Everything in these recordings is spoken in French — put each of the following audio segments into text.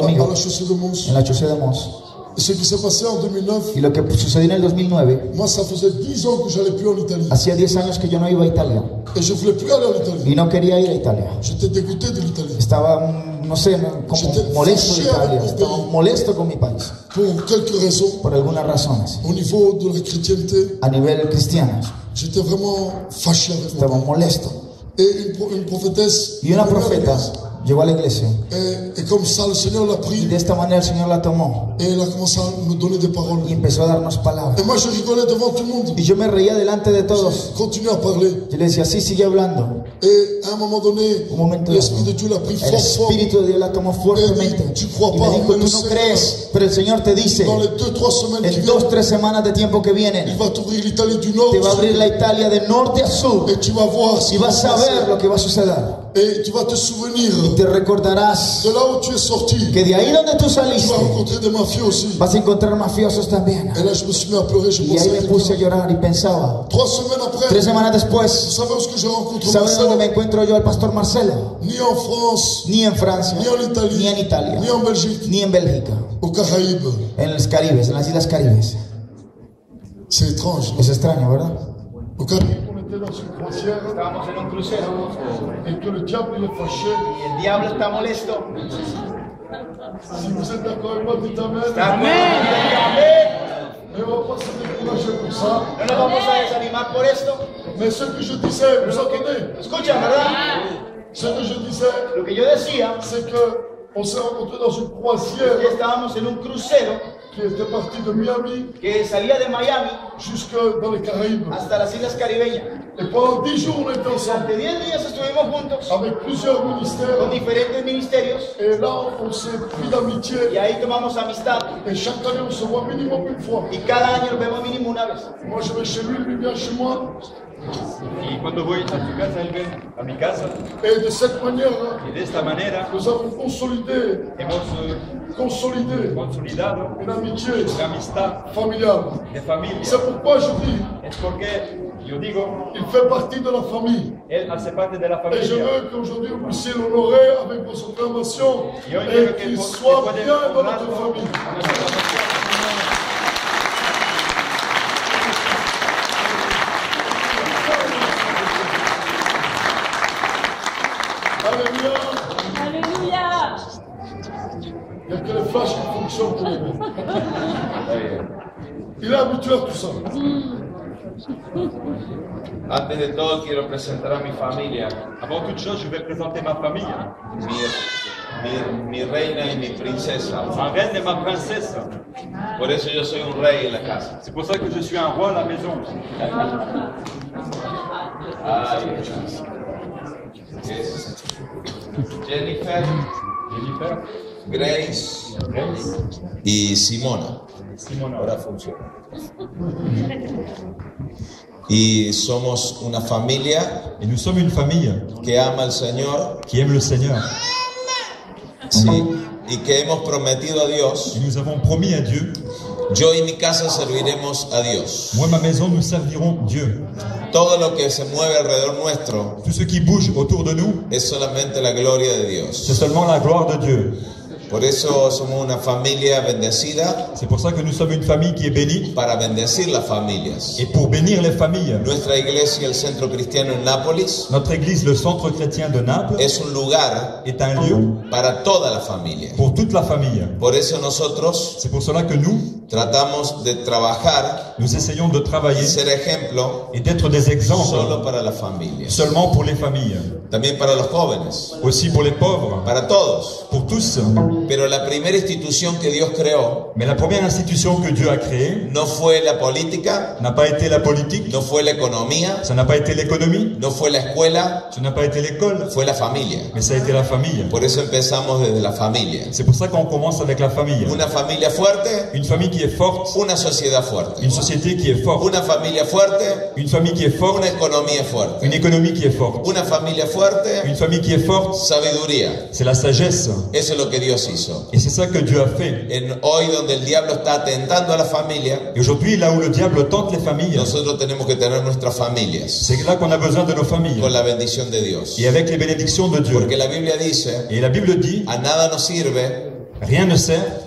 conmigo à la chaussée de Mons. en la chaussée de Mons. Et ce qui s'est passé en 2009, Y lo que sucedió en el 2009, moi ça faisait 10 ans que j'allais plus en Italie. hacía 10 años que yo no iba a Italia Et je voulais plus aller en Italie. y no quería ir a Italia. J'étais dégoûté de l'Italie. Estaba, no sé, como molesto de Italia, estaba molesto con mi país Pour quelques raisons. por algunas razones. Au niveau de la chrétienté, A nivel cristiano, j'étais vraiment fâché avec estaba moi. molesto. Et une prophétesse, Y una profeta llegó a la iglesia et comme ça le Seigneur l'a y pris de esta manera el Señor la tomó et elle a commencé à nous donner des paroles. y empezó a darnos palabras. Et moi je rigolais devant tout le monde. Y yo me reía delante de todos. Continuez à parler. Yo le decía, sí, sigue hablando. Et à un moment donné, Un momento l'Esprit de Dieu l'a pris el fort. Espíritu de Dios la tomó fuertemente y me dijo, tú no crees, pero el Señor te dice, Dans les 2-3 semaines qui en viennent, 2-3 semanas de tiempo que il vienen, va t'ouvrir l'Italie du Nord te va a abrir la Italia de norte a sur et tu vas voir ce y qui va vas se a passer. ver lo que va a suceder. Et tu vas te souvenir Y te recordarás de là où tu es sorti. que de ahí donde tú Tu saliste vas rencontrer des mafieux aussi. vas a encontrar mafiosos también. Et là je me suis mis à pleurer. Je Y ahí pensais me à puse a quelqu'un. llorar y pensaba. 3 semaines après, 3 semanas vous después, savez où est-ce que je rencontre ¿sabes dónde me Marcel? encuentro yo al pastor Marcelo? Ni en France, Ni en Francia, ni en Italie, ni en Italia, ni en Belgique, ni en Bélgica, aux Caraïbes. en los Caribes, en las Islas Caribes. C'est étrange. Es extraño, ¿verdad? Aux Caraïbes, on était dans une croisière Estábamos en un crucero et que le diable il est fâché. y el diablo está molesto. Si vous êtes d'accord avec moi, dites Amen. Amén. Mais on va pas se décourager pour ça. No nos vamos a desanimar por esto. Mais ce que je disais, vous entendez? Escuchan, ¿verdad? Ce que je disais, Lo que yo decía c'est que on s'est rencontrés dans une es croisière que estábamos en un crucero qui était partie de Miami que salía de Miami jusque dans les Caraïbes. hasta las Islas Caribeñas. Et pendant 10 jours, on était ensemble Durante 10 días estuvimos juntos avec plusieurs con ministères. diferentes ministerios Et là, on s'est pris y d'amitié. ahí tomamos amistad Et chaque année, on se voit minimum une fois. y cada año nos vemos mínimo una vez. Moi, je vais chez lui, lui vient chez moi. Y cuando voy a tu casa, él ven a mi casa. Et de cette manière-là, Y de esta manera nous avons consolidé hemos consolidado une amitié una amistad familiale. de familia. C'est pourquoi je dis, Es porque yo digo, il fait partie de la famille. él hace parte de la Et je familia. veux qu'aujourd'hui, vous puissiez l'honorer avec vos acclamations Y hoy quiero et que qu'il que soit pueden bien dans honrarlo notre famille. a nuestra familia. Alléluia. Alléluia. Il n'y a que les flashs qui fonctionnent pour lui. Il est habitué à tout ça. Antes de todo quiero presentar a mi familia, Avant toute chose, je vais présenter ma famille. mi reina y mi princesa. Ma reine et ma princesse. Por eso yo soy un rey en la casa. C'est pour ça que je suis un roi à la maison. Ay, Jennifer, Jennifer, Grace Grace, y Simona. Simona. Ahora funciona. Y somos una familia Et nous sommes une famille que ama al Señor, qui aime le Seigneur. sí, y que hemos prometido a Dios, Et nous avons promis à Dieu, yo y mi casa serviremos a Dios. moi et ma maison, nous servirons Dieu. Todo lo que se mueve alrededor nuestro Tout ce qui bouge autour de nous, es solamente la gloria de c'est Dios. seulement la gloire de Dieu. Por eso somos una familia bendecida C'est pour ça que nous sommes une famille qui est bénie. para bendecir las familias. Et pour bénir les familles, Nuestra iglesia, el Centro Cristiano en Nápoles, notre église, le Centre chrétien de Naples, es un lugar est un lieu para toda la familia. pour toute la famille. Por eso nosotros C'est pour cela que nous tratamos de trabajar Nous essayons de y travailler ser ejemplo et d'être des exemples solo para las familias. seulement pour les familles, También para los jóvenes, aussi pour les pauvres, para todos. pour tous. Pero la primera institución que Dios creó Mais la première institution que Dieu a créée no fue la política, n'a pas été la politique, no fue la economía, ça n'a pas été l'économie, no fue la escuela, ça n'a pas été l'école, fue la familia. mais ça a été la famille. Por eso empezamos desde la familia. C'est pour ça qu'on commence avec la famille. Una familia fuerte, Une famille qui est forte, una sociedad fuerte. une société qui est forte, Una familia fuerte, une famille qui est forte, una economía fuerte. une économie qui est forte. Una familia fuerte, Une famille qui est forte, sabiduría. c'est la sagesse. Eso es lo que Dios hizo. Et c'est ça que Dieu a fait. Hoy donde el diablo está atentando a la familia, Et aujourd'hui, là où le diable tente les familles, nosotros tenemos que tener nuestras familias c'est là qu'on a besoin de nos familles. con la bendición de Dios. Et avec les bénédictions de Dieu. Porque la Biblia dice, Et la Bible dit, a nada nos sirve Rien ne sert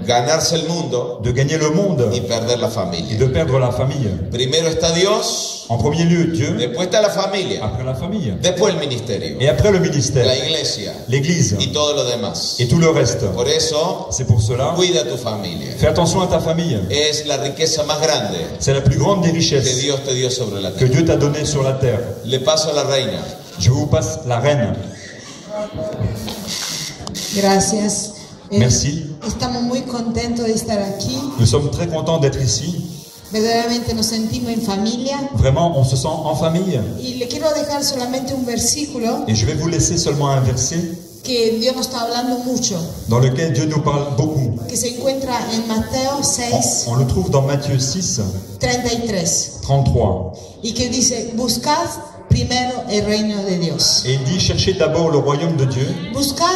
ganarse el mundo de gagner le monde y perder la et familia. de perdre la famille. Primero está Dios, En premier lieu, Dieu, después está la familia, après la famille, después el ministerio, et après le la ministère, iglesia l'Église y todo lo demás. et tout le reste. Por eso, C'est pour cela, cuida tu familia. fais attention à ta famille. Es la riqueza más grande C'est la plus grande des que richesses Dios te dio sobre la que tierra. Dieu t'a donnée sur la terre. Le paso a la reina. Je vous passe la reine. Gracias. Merci. Estamos muy contentos de estar aquí. Nous sommes très contents d'être ici. Verdaderamente nos sentimos en familia. Vraiment, on se sent en famille. Y le quiero dejar solamente un versículo Et je vais vous laisser seulement un verset que Dios nos está hablando mucho, dans lequel Dieu nous parle beaucoup. que se encuentra en Mateo 6, On le trouve dans Matthieu 6, 33, 33. y que dice, buscad primero el reino de Dios. Et il dit, cherchez d'abord le royaume de Dieu. Buscad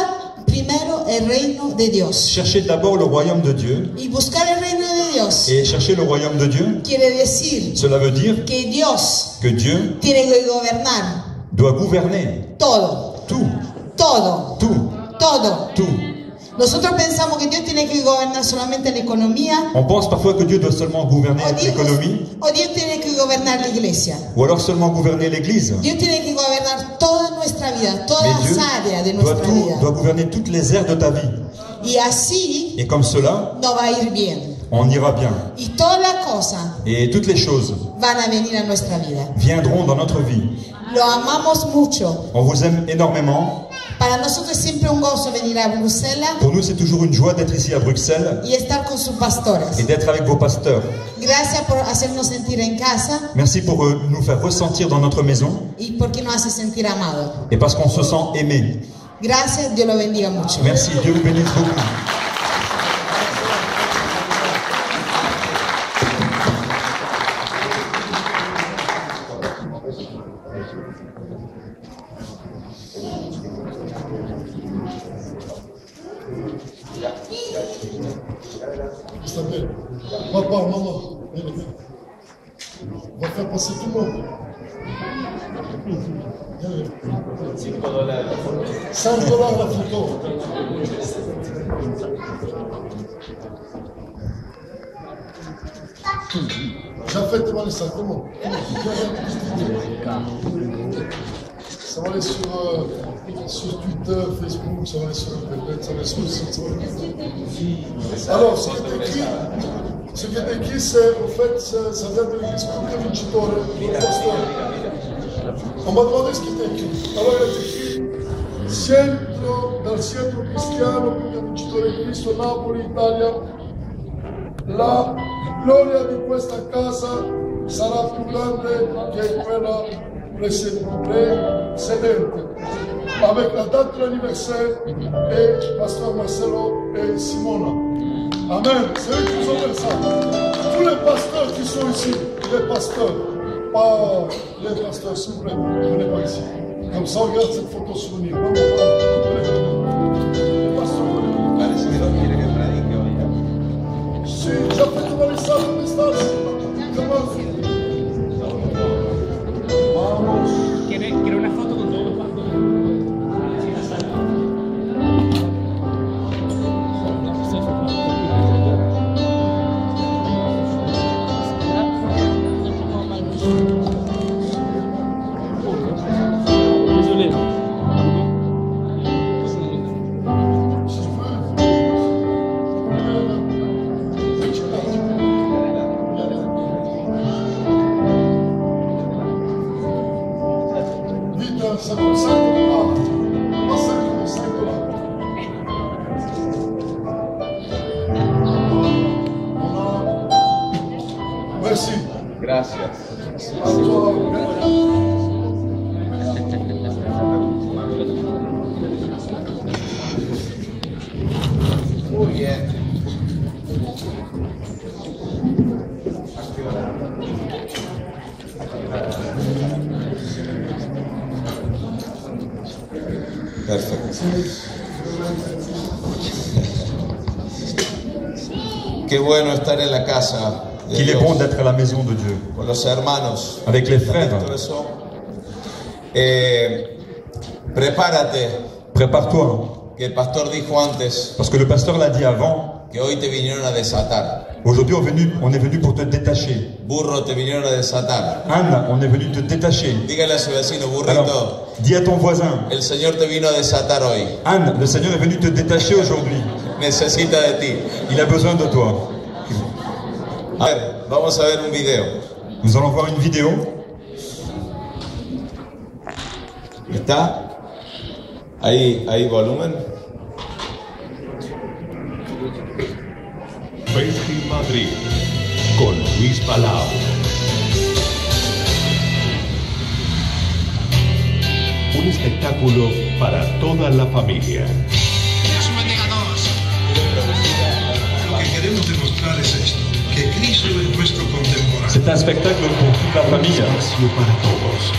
primero el reino de Dios. Cherchez d'abord le royaume de Dieu. Y buscar el reino de Dios Et chercher le royaume de Dieu, quiere decir cela veut dire que Dios que Dieu tiene que gobernar doit gouverner todo, tout, todo, tout, todo. tout. Nosotros pensamos que Dios tiene que gobernar solamente la economía, On pense parfois que Dieu doit seulement gouverner o l'économie, Dios tiene que gobernar la iglesia. ou alors seulement gouverner l'Église. Dios tiene que gobernar toda nuestra vida, todas Mais Dieu las áreas de doit, nuestra vida. doit gouverner toutes les aires de ta vie. Y así Et comme cela, nos va a ir bien. on ira bien. Y todas las cosas Et toutes les choses van a venir a nuestra vida. viendront dans notre vie. Lo amamos mucho. On vous aime énormément. Para nosotros es siempre un gozo venir a Bruselas Pour nous, c'est toujours une joie d'être ici à Bruxelles y estar con sus pastores. et d'être avec vos pasteurs. Gracias por hacernos sentir en casa Merci pour nous faire ressentir dans notre maison y porque nos hace sentir amados. et parce qu'on se sent aimé. Gracias, Dios lo bendiga mucho. Merci, Dieu vous bénisse beaucoup. Isabelle, papa, maman, viens, viens. On va faire passer tout le monde. Viens, viens. $5 la photo. Jafet, tu vas aller ça, comment? Ça va aller sur Twitter, Facebook, ça va aller sur Internet, ça va aller sur le site. Alors, ce qui est écrit, c'est, en fait, ça vient de l'église Punto Vincitore, le pasteur. On m'a demandé ce qui est écrit. Alors, il est écrit, dal centro cristiano Punto Vincitore Cristo, Napoli, Italia, la gloria di questa casa sarà più grande che quella précédente, avec la date de l'anniversaire et Pasteur Marcelo et Simona. Amen. C'est eux qui nous ont fait ça. Tous les pasteurs qui sont ici, les pasteurs, pas les pasteurs, s'il vous plaît, venez pas ici. Comme ça, on regarde cette photo souvenir. Vamos, les pasteurs, Parece que no quiere que predique hoy. si, ya fue tu balizado, ¿dónde estás? Vamos. Quiero una foto con todos los pastores. Ça comme ça, pas ça comme ça, Merci. Gracias. A toi. Muy bien. Perfecto. Qué bueno estar en la casa de Qu'il est Dios, bon d'être à la maison de Dieu, con los hermanos. avec les frères. Todo eso. Prepárate, Prépare-toi, que el pastor dijo antes Parce que le pasteur l'a dit avant. que hoy te vinieron a desatar. Aujourd'hui, on est venu pour te détacher. Burro, te vinieron a desatar. Anne, on est venu te détacher. Dígale a su vecino, burrito, Alors, dis à ton voisin, el Señor te vino a desatar hoy. Anne, le Seigneur est venu te détacher aujourd'hui. Necesita de ti. Il a besoin de toi. A ver, vamos a ver un video. Nous allons voir une vidéo. ¿Está? Ahí volumen. Faith Madrid con Luis Palau. Un espectáculo para toda la familia. Dios bendiga a todos. Lo que queremos demostrar es esto, que Cristo es nuestro contemporáneo. C'est un spectacle pour toute la famille. Espacio para todos,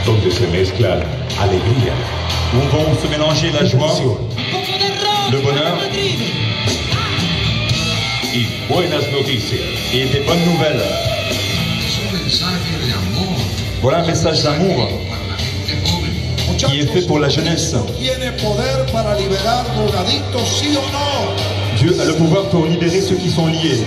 donde se mezclan alegría, Où vont se mélanger la joie, le bonheur y buenas noticias. et des bonnes nouvelles. Es un mensaje de amor Voilà un message d'amour para la gente joven. qui est fait pour la jeunesse. Tiene poder para liberar drogadictos, sí o no. Dieu a le pouvoir pour libérer ceux qui sont liés.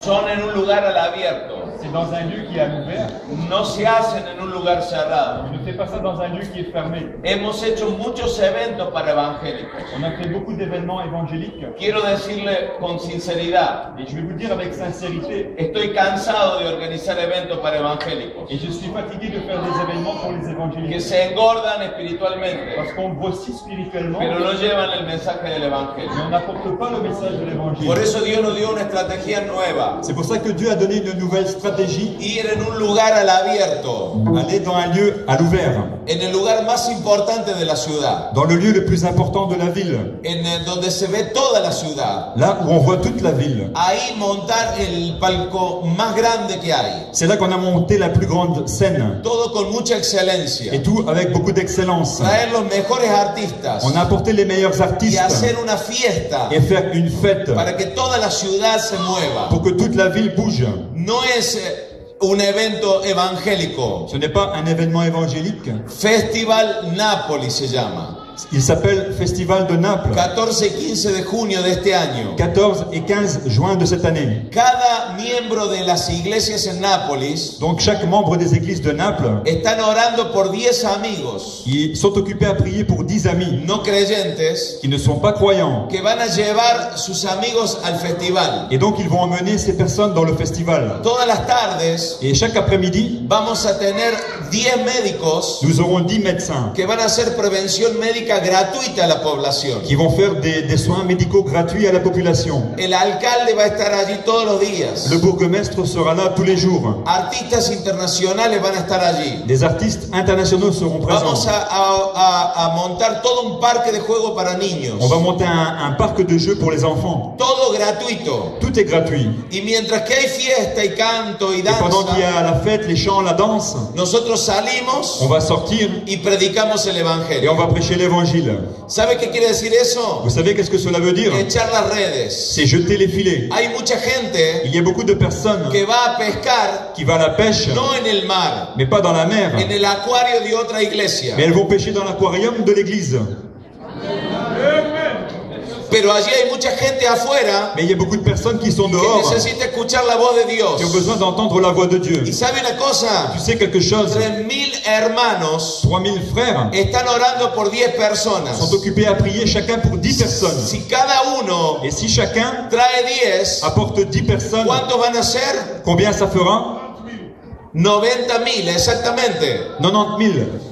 Son en un lugar al abierto. C'est dans un lieu qui est à l'ouvert. No se hacen en un lugar cerrado. On ne fait pas ça dans un lieu qui est fermé. Hemos hecho muchos eventos para evangélicos. On a fait beaucoup d'événements évangéliques. Quiero decirle con sinceridad, Et je vais vous dire avec sincérité, estoy cansado de organizar eventos para evangélicos et je suis fatigué de faire des événements pour les que évangéliques. se engordan espiritualmente, Parce qu'on grossit spirituellement, pero no llevan el mensaje del mais evangelio. on n'apporte pas le message de l'évangile. Por eso Dios nos dio una estrategia nueva: C'est pour ça que Dieu a donné une nouvelle stratégie, ir en un lugar al abierto, aller dans un lieu à l'ouvert, en el lugar más importante de la ciudad, dans le lieu le plus important de la ville, donde se ve toda la ciudad. là où on voit toute la ville. Ahí montar el palco más grande que hay. C'est là qu'on a monté la plus grande scène, Todo con mucha excelencia. et tout avec beaucoup d'excellence. Traer los mejores artistas On a apporté les meilleurs y artistes hacer una fiesta et faire une fête para que toda la ciudad se mueva. pour que toute la ville bouge. No es un evento evangélico. Ce n'est pas un événement évangélique. Festival Napoli se llama. Il s'appelle Festival de Naples. 14 y 15 de junio de este año. 14 et 15 juin de cette année. Cada miembro de las iglesias en Nápoles Donc chaque membre des églises de Naples, están orando por 10 amigos ils sont occupés à prier pour 10 amis no creyentes qui ne sont pas croyants. que van a llevar sus amigos al festival. Et donc ils vont emmener ces personnes dans le festival. Todas las tardes Et chaque après-midi, vamos a tener 10 médicos nous aurons 10 médecins que van a hacer prevención médica gratuita a la población. qui vont faire des soins médicaux gratuits à la population. El alcalde va a estar allí todos los días. Le bourgmestre sera là tous les jours. Artistas internacionales van a estar allí. Des artistes internationaux seront Vamos présents. a montar todo un parque de juego para niños. On va monter un parc de jeux pour les enfants. Todo gratuito. Tout est gratuit. Y mientras que hay fiesta y canto y Et pendant qu'il y danza, a la fête, les chants, la danse, nosotros salimos on va sortir y predicamos el et on evangelio. va prêcher l'évangile. ¿Sabe qué quiere decir eso? Vous savez qu'est-ce que cela veut dire? Echar las redes. C'est jeter les filets. Hay mucha gente Il y a beaucoup de personnes que va a pescar qui vont à la pêche, no en el mar, mais pas dans la mer. en el acuario de otra iglesia. Mais elles vont pêcher dans l'aquarium de l'église. Pero allí hay mucha gente afuera Mais il y a beaucoup de personnes qui sont que dehors, necesita escuchar la voz de qui ont Dios. besoin d'entendre la voix de Dieu. Y sabe una cosa, Tu sais quelque chose? 3000 hermanos 3000 frères están orando por 10 sont personas. occupés à prier chacun pour 10 personnes. Si cada uno Et si chacun trae 10, apporte 10 personnes, ¿cuántos van a ser? combien ça fera? 90.000, exactamente. 90 000.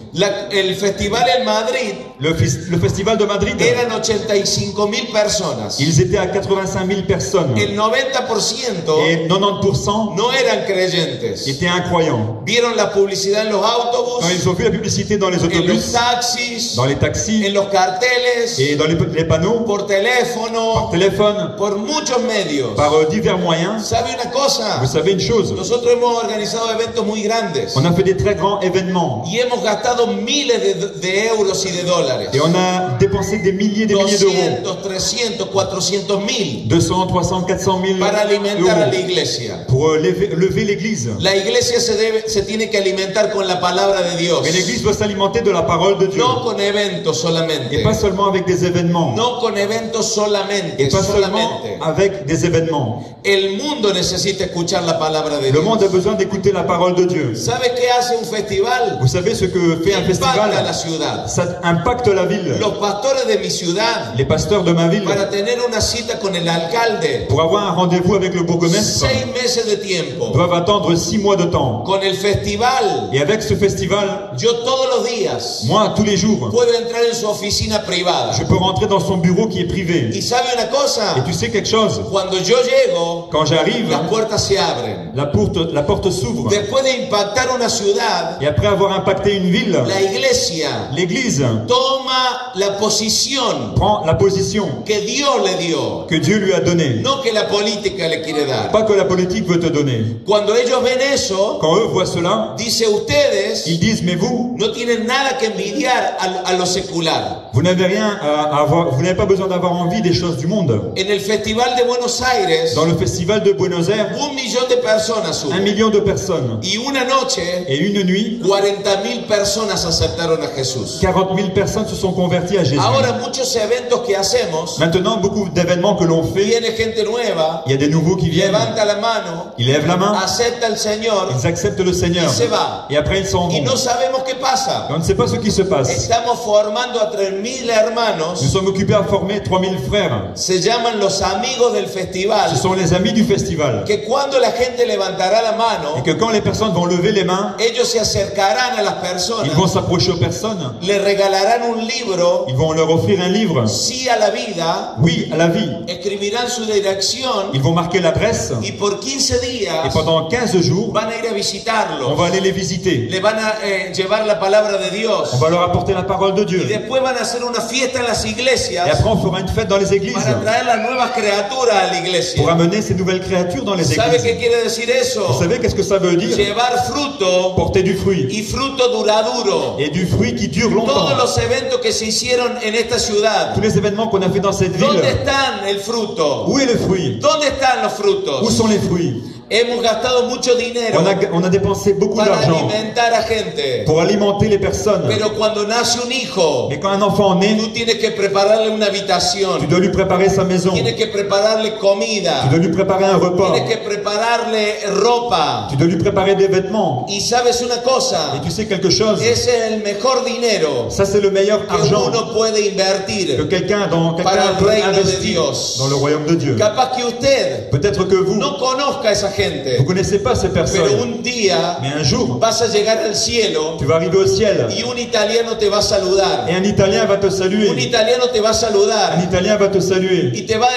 El festival en Madrid Le festival de Madrid, eran 85.000 personas. ils étaient à 85 000 personnes. El 90% Et 90% no eran creyentes. étaient incroyants. Vieron la publicidad en los Quand autobús, ils ont vu la publicité dans les en los autobus, taxis, dans les taxis en los carteles, et dans les panneaux, por par teléfono, téléphone, por muchos medios. par divers moyens, ¿Sabe una cosa? vous savez une chose, Nosotros hemos organizado eventos muy grandes on a fait des très grands événements y hemos gastado gastado miles de euros y de dólares. Et on a dépensé des milliers d'euros. 200, 300, 400 mil 200, 300, 400 000 para alimentar a la euros iglesia. pour lever l'église. La iglesia se tiene que alimentar con la palabra de Dios. Mais l'église doit s'alimenter de la parole de Dieu. No con eventos solamente. Et pas seulement avec des événements. No con eventos solamente. Et pas seulement solamente. avec des événements. El mundo necesita escuchar la palabra de Le Dios. monde a besoin d'écouter la parole de Dieu. ¿Sabe qué hace un festival? Vous savez ce que fait un festival? Impacta la ciudad. Ça impacte la ville. Los pastores de mi ciudad, Les pasteurs de ma ville, para tener una cita con el alcalde, pour avoir un rendez-vous avec le bourgmestre, 6 meses de tiempo. doivent attendre 6 mois de temps. Con el festival, Et avec ce festival, yo todos los días moi, tous les jours, puedo entrar en su oficina privada. je peux rentrer dans son bureau qui est privé. Y sabe una cosa, Et tu sais quelque chose? cuando yo llego, Quand j'arrive, las puertas se abren. la porte s'ouvre. Después de impactar una ciudad, Et après avoir impacté une ville, la iglesia l'église toma la posición prend la position que Dios le dio, que Dieu lui a donnée. no que la política le quiere dar. Pas que la politique veut te donner. Cuando ellos ven eso, Quand eux voient cela, dice ustedes ils disent, mais vous, no tienen nada que envidiar a lo secular. vous n'avez rien à avoir, vous n'avez pas besoin d'avoir envie des choses du monde. En el Festival de Buenos Aires, Dans le festival de Buenos Aires, 1 millón de personas hubo. 1 million de personnes. Y una noche, Et une nuit, 40.000 personas aceptaron a Jesús. 40 000 personnes se sont converties à Jésus. Ahora muchos eventos que hacemos, Maintenant, beaucoup d'événements que l'on fait, viene gente nueva, il y a des nouveaux qui viennent, levanta la mano, ils lèvent la main, acepta al Señor ils acceptent le Seigneur. y se va. Et après, ils s'en Y vont. no sabemos qué pasa. Et on ne sait pas ce qui se passe. Estamos formando a 3.000 hermanos, Nous sommes occupés à former 3000 frères. se llaman los amigos del festival, Ce sont les amis du festival. que cuando la gente levantará la Et mano, que quand les personnes vont lever les mains, ellos se acercarán a las ils personas, vont s'approcher aux personnes. le regalarán un libro, Ils vont leur offrir un livre. sí a la vida, Oui, à la vie. escribirán su dirección Ils vont marquer l'adresse. y por 15 Et días pendant 15 jours, van a ir a on visitarlos, va aller les visiter. le van a llevar la palabra de Dios On va leur apporter la parole de y Dieu. después van a hacer una fiesta en las Et iglesias après, on fera une fête dans les églises para traer las nuevas criaturas a la iglesia. pour amener ces nouvelles créatures dans les ¿Sabe églises. qué quiere decir eso? Vous savez qu'est-ce que ça veut dire? Llevar fruto Porter du fruit. y fruto duraduro. Et du fruit qui dure Todos longtemps. los eventos que se hicieron en esta ciudad, Tous les événements qu'on a fait dans cette ville, ¿dónde están el fruto? où est le fruit? ¿Dónde están los Où frutos? sont les fruits? Hemos gastado mucho dinero On a dépensé beaucoup para d'argent alimentar a gente. pour alimenter les personnes. Pero cuando nace un hijo, Mais quand un enfant naît, tú tienes que prepararle una tu habitación, dois lui préparer sa maison. tienes que prepararle Tu comida, dois lui préparer un repas. tienes que prepararle ropa. Tu dois lui préparer des vêtements. Y sabes una Et cosa, tu sais quelque chose? ese es el mejor dinero Ça, c'est le meilleur que argent uno puede que invertir. quelqu'un Para el peut reino de investir Dios. dans le royaume de Dieu. Capaz que usted Peut-être que vous, no conozca a esa vous gente, connaissez pas ces pero personnes. un día Mais un jour, vas a llegar al cielo tu vas arriver au ciel y un italiano te va a saludar. et un Italien va te Un saluer. italiano te va a Un saludar Italien va te saluer. y te va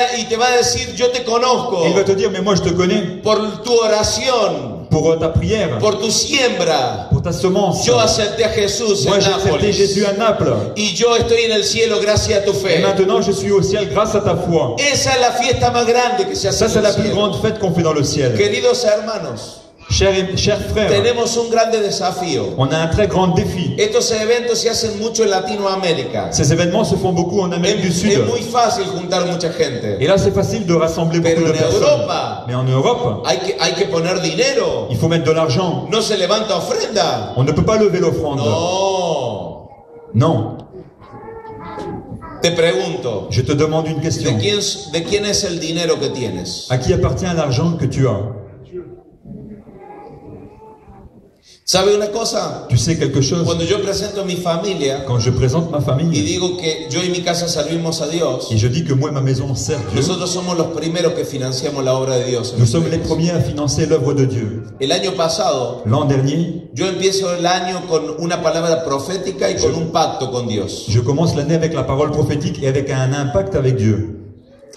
a decir, yo te conozco Et il va te dire, mais moi je te connais por tu oración, pour ta prière, por tu siembra. pour ta semence. Yo acepté a Jesús Moi en j'ai accepté Jésus Nápoles à Naples. y yo estoy en el cielo gracias a tu Et fe. maintenant je suis au ciel grâce à ta foi. Esa es la fiesta más grande que se hace Ça en c'est el la plus cielo. grande fête qu'on fait dans le ciel. Queridos hermanos, Chers frères, tenemos un grande desafío. on a un très grand défi. Estos eventos se hacen mucho en Latinoamérica. Ces événements se font beaucoup en Amérique du Sud. Es muy fácil juntar mucha Et gente. là c'est facile de rassembler beaucoup Pero de en personnes. Europa Mais en Europe, hay que poner dinero. il faut mettre de l'argent. No se levanta ofrenda. On ne peut pas lever l'offrande. No. Non. Te pregunto, Je te demande une question. ¿de quién es el dinero que tienes? À qui appartient l'argent que tu as? ¿Sabe una cosa? Tu sais quelque chose? Cuando yo presento a mi familia Quand je présente ma y famille digo que yo y mi casa servimos a Dios, et je dis que moi et ma maison servent Dieu, nosotros somos los primeros que financiamos la obra de Dios. nous sommes les premiers à financer l'œuvre de Dieu. El año pasado, L'an dernier, yo empiezo el año con una palabra profética y con un pacto con Dios. je commence l'année avec la parole prophétique et avec un impact avec Dieu.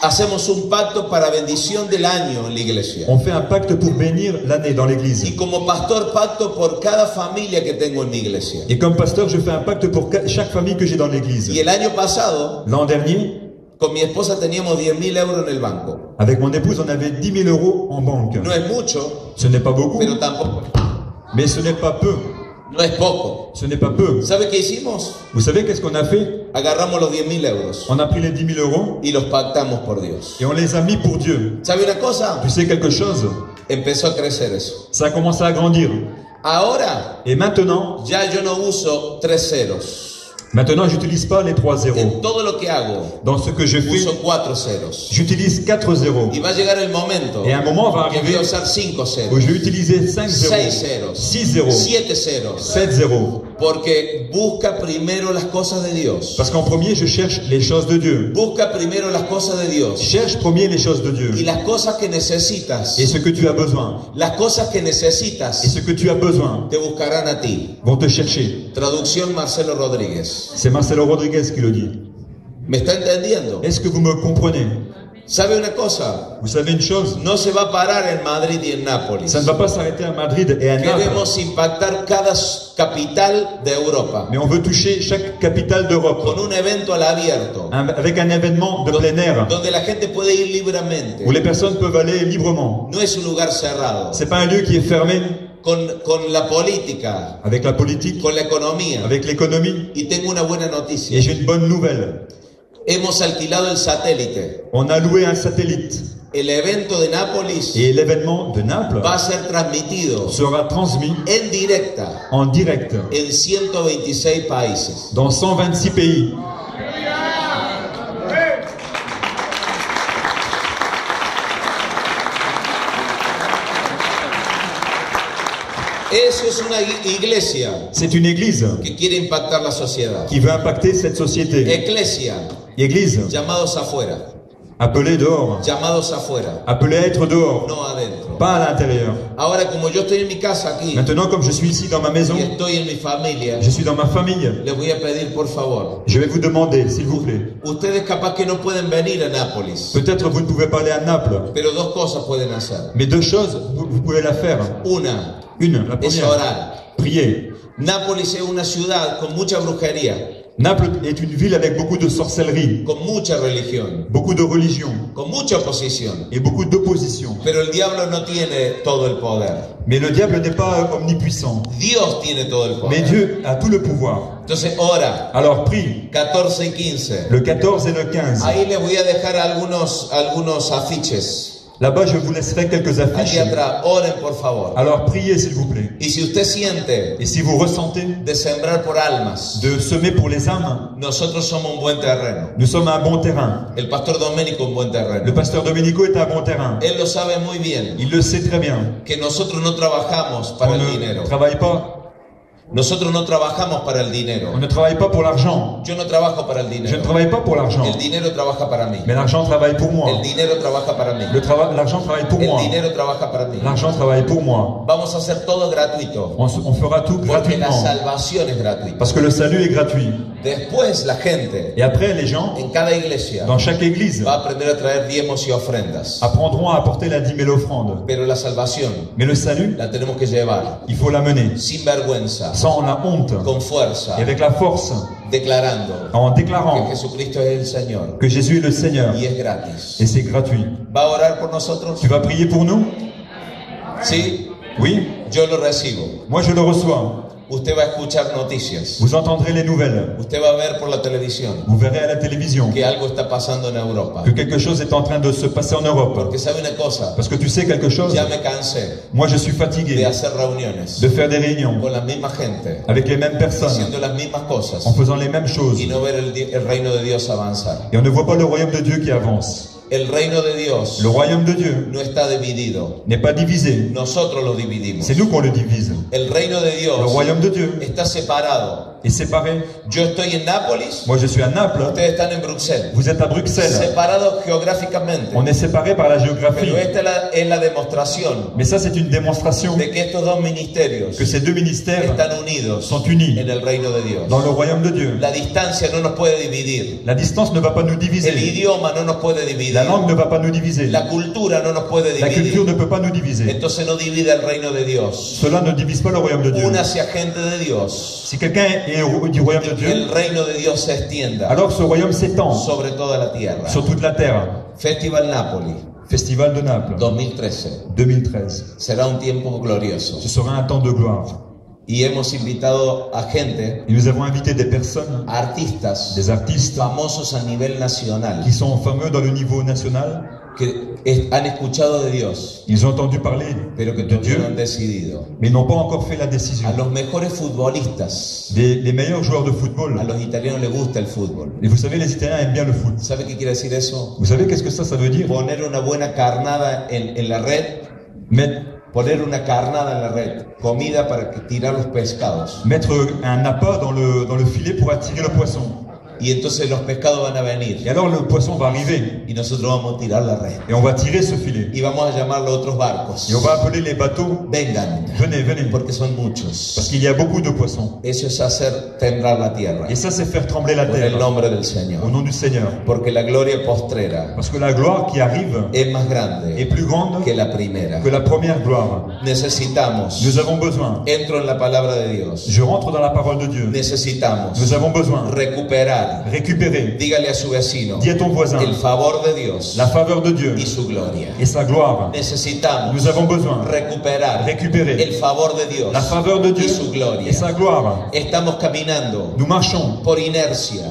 Hacemos un pacto para bendición del año en la iglesia. On fait un pacte pour bénir l'année dans l'église. Y como pastor, pacto por cada familia que tengo en mi iglesia. Et comme pasteur, je fais un pacte pour chaque famille que j'ai dans l'église. Y el año pasado, L'an dernier, con mi esposa teníamos 10.000 euros en el banco. avec mon épouse, on avait 10 000 euros en banque. No es mucho, Ce n'est pas beaucoup, pero tampoco. mais ce n'est pas peu. No es poco. Ce n'est pas peu. ¿Sabe qué hicimos? Vous savez qu'est-ce qu'on a fait? Agarramos los 10.000 euros On a pris les 10 000 euros y los pactamos por Dios. et on les a mis pour Dieu. ¿Sabe una cosa? Tu sais quelque chose? Empezó a crecer eso. Ça a commencé à grandir. Ahora Et maintenant, ya yo no uso 3 ceros. maintenant, j'utilise pas les 3 En zéros. todo lo que hago, Dans ce que je fais, uso 4 ceros. j'utilise 4 zéros. Y va a llegar el momento Et un moment va que voy arriver a usar 5 où ceros, je vais utiliser 5 6 zéros, ceros, 6 zéros, 7 ceros. 7 zéros. Porque busca primero las cosas de Dios. Parce qu'en premier, je cherche les choses de Dieu. Busca primero las cosas de Dios. Cherche premier les choses de Y Dieu. las cosas que necesitas, Et ce que tu as besoin. las cosas que Et necesitas ce que tu as besoin te buscarán a ti. vont te chercher. Traducción Marcelo Rodríguez. C'est Marcelo Rodriguez qui le dit. ¿Me está entendiendo? Est-ce que vous me comprenez? ¿Sabe una cosa? Vous savez une chose? No se va a parar en Madrid y en Nápoles. Ça ne va pas s'arrêter à Madrid et à Naples. Queremos impactar cada capital de Europa Mais on veut toucher chaque capitale d'Europe. con un evento al abierto, Avec un événement de plein air. donde la gente puede ir libremente. Où les personnes peuvent aller librement. No es un lugar cerrado. C'est pas un lieu qui est fermé Con la política, avec la politique, con la economía. avec l'économie. Y tengo una buena Et noticia. j'ai une bonne nouvelle. Hemos alquilado el satélite. On a loué un satellite. El evento de Nápoles Et l'événement de Naples va a ser transmitido sera transmis en directa en direct en 126 países. dans 126 pays. Eso es una iglesia C'est une église que quiere impactar la sociedad. qui veut impacter cette société. Eclesia, Église llamados afuera, appelée dehors, llamados afuera, appelée à être dehors, no adentro. pas à l'intérieur. Ahora, como yo estoy en mi casa aquí Maintenant, comme je suis ici dans ma maison, y estoy en mi familia, je suis dans ma famille, les voy a pedir por favor. je vais vous demander, s'il vous plaît, Ustedes capaz que no pueden venir a Nápoles, peut-être vous ne pouvez pas aller à Naples, pero dos cosas pueden hacer. mais deux choses, vous pouvez la faire. Una Une, la es première, orar. prier. Nápoles es una ciudad con mucha brujería, Naples est une ville avec beaucoup de sorcellerie, con mucha religión, beaucoup de religion con mucha oposición. et beaucoup d'opposition. Pero el diablo no tiene todo el poder. Mais le diable n'est pas omnipuissant. Dios tiene todo el Mais poder. Dieu a tout le pouvoir. Entonces ora, Alors prie, 14 y 15. le 14 et le 15. Ahí les voy a dejar algunos afiches. Là-bas, je vous laisserai quelques Aquí affiches. atrás, oren por favor. Alors priez, s'il vous plaît. Y si usted siente Et si vous ressentez de sembrar por almas, de semer pour les âmes, nosotros somos un buen terreno. nous sommes un bon terrain. El pastor Domenico un buen Le terreno. pasteur Domenico est un bon terrain. Él lo sabe muy bien, Il le sait très bien. que nosotros no trabajamos para On el ne dinero. travaille pas. Nosotros no trabajamos para el On dinero. ne travaille pas pour l'argent. Yo no trabajo para el Je ne dinero. travaille pas pour l'argent. El dinero trabaja para mí. Mais l'argent travaille pour moi. El dinero trabaja para mí. L'argent travaille pour El moi. dinero trabaja para mí. L'argent travaille pour moi. Vamos a hacer todo gratuito. On fera tout Porque la gratuitement. salvación es gratuita. Parce que le salut est gratuit. Después la gente Et après, les gens, en cada iglesia dans chaque église, va a aprender a traer diezmos y ofrendas. apprendront à apporter la dîme et l'offrande. Pero la salvación Mais le salut, la tenemos que llevar il faut l'amener sin vergüenza, sans la honte con fuerza, et avec la force, declarando en que déclarant Jesucristo es el Señor que Jésus est le Seigneur y es gratis. et c'est gratuit. ¿Va a orar por nosotros? Tu vas prier pour nous? Sí, Oui, yo lo recibo. moi je le reçois. Usted va a escuchar noticias. Vous entendrez les nouvelles. Usted va a ver por la televisión Vous verrez à la télévision que algo está pasando en Europa. que quelque chose est en train de se passer en Europe. Porque sabe una cosa, Parce que tu sais quelque chose, ya me cansé moi je suis de fatigué hacer reuniones de faire des réunions con la misma gente, avec les mêmes personnes, haciendo las mismas cosas en faisant les mêmes choses. y no ver el reino de Dios avanzar. Et on ne voit pas le royaume de Dieu qui avance. El reino de Dios Le royaume de Dieu no está dividido, n'est pas divisé. nosotros lo dividimos. C'est nous qu'on le divise. El reino de Le Dios royaume de Dieu está separado. est séparé. Yo estoy en Nápoles, Moi je suis à Naples, ustedes están en Bruselas, vous êtes à Bruxelles. separados geográficamente. On est séparés par la géographie. Pero esta es la demostración Mais ça c'est une démonstration de que estos dos ministerios que ces deux ministères están unidos sont unis en el reino de Dios. dans le royaume de Dieu. La distancia no nos puede dividir. La distance ne va pas nous El diviser. idioma no nos puede dividir. La langue ne va pas nous diviser. La cultura no nos puede La culture dividir. ne peut pas nous diviser. Entonces no divide el reino de Dios. Cela ne divise pas le royaume de Dieu. Una hacia gente de Dios. Si quelqu'un est du royaume de Que Dieu, el reino de Dios se extienda alors ce royaume s'étend sobre toda la tierra. sur toute la terre. Festival Napoli Festival de Naples 2013 2013. será un tiempo glorioso. Ce sera un temps de gloire. Y hemos invitado a gente, Et nous avons invité des personnes, artistas, des artistes famosos a nivel nacional, qui sont fameux dans le niveau national. que han escuchado de Dios, Ils ont entendu parler pero que de todavía no Dieu, han decidido. mais n'ont pas encore fait la décision. A los mejores futbolistas, Les meilleurs joueurs de a football. los italianos les gusta el fútbol. Et vous savez, les Italiens aiment bien le foot. ¿Sabe qué quiere decir eso? Vous savez qu'est-ce que ça veut dire? Poner una buena carnada en la red, poner una carnada en la red, comida para tirar los pescados. Mettre un appât dans le filet pour attirer le poisson. Y entonces los pescados van a venir. Et alors le poisson va arriver. Y nosotros vamos a tirar la red. Et on va tirer ce filet. Y vamos a llamarlo a otros barcos. Et on va appeler les bateaux. Vengan. Venez, venez. Porque son muchos. Parce qu'il y a beaucoup de poissons. Eso es hacer temblar la tierra. Et ça, c'est faire trembler la Por terre. el nombre del Señor. Au nom du Seigneur. Porque la gloria postrera Parce que la gloire qui arrive es más grande est plus grande que la primera. que la première gloire. Necesitamos. Nous avons besoin. Entro en la palabra de Dios. Je rentre dans la parole de Dieu. Necesitamos. Nous avons besoin. Recuperar. Récupérer. Dígale a su vecino. Dis à ton voisin. El favor de Dios. La faveur de Dieu. Y su gloria. Et sa gloire. Necesitamos. Nous avons besoin. Récupérer. El favor de Dios. La faveur de Dieu. Y su gloria. Et sa gloire. Estamos caminando. Nous marchons. Por inercia.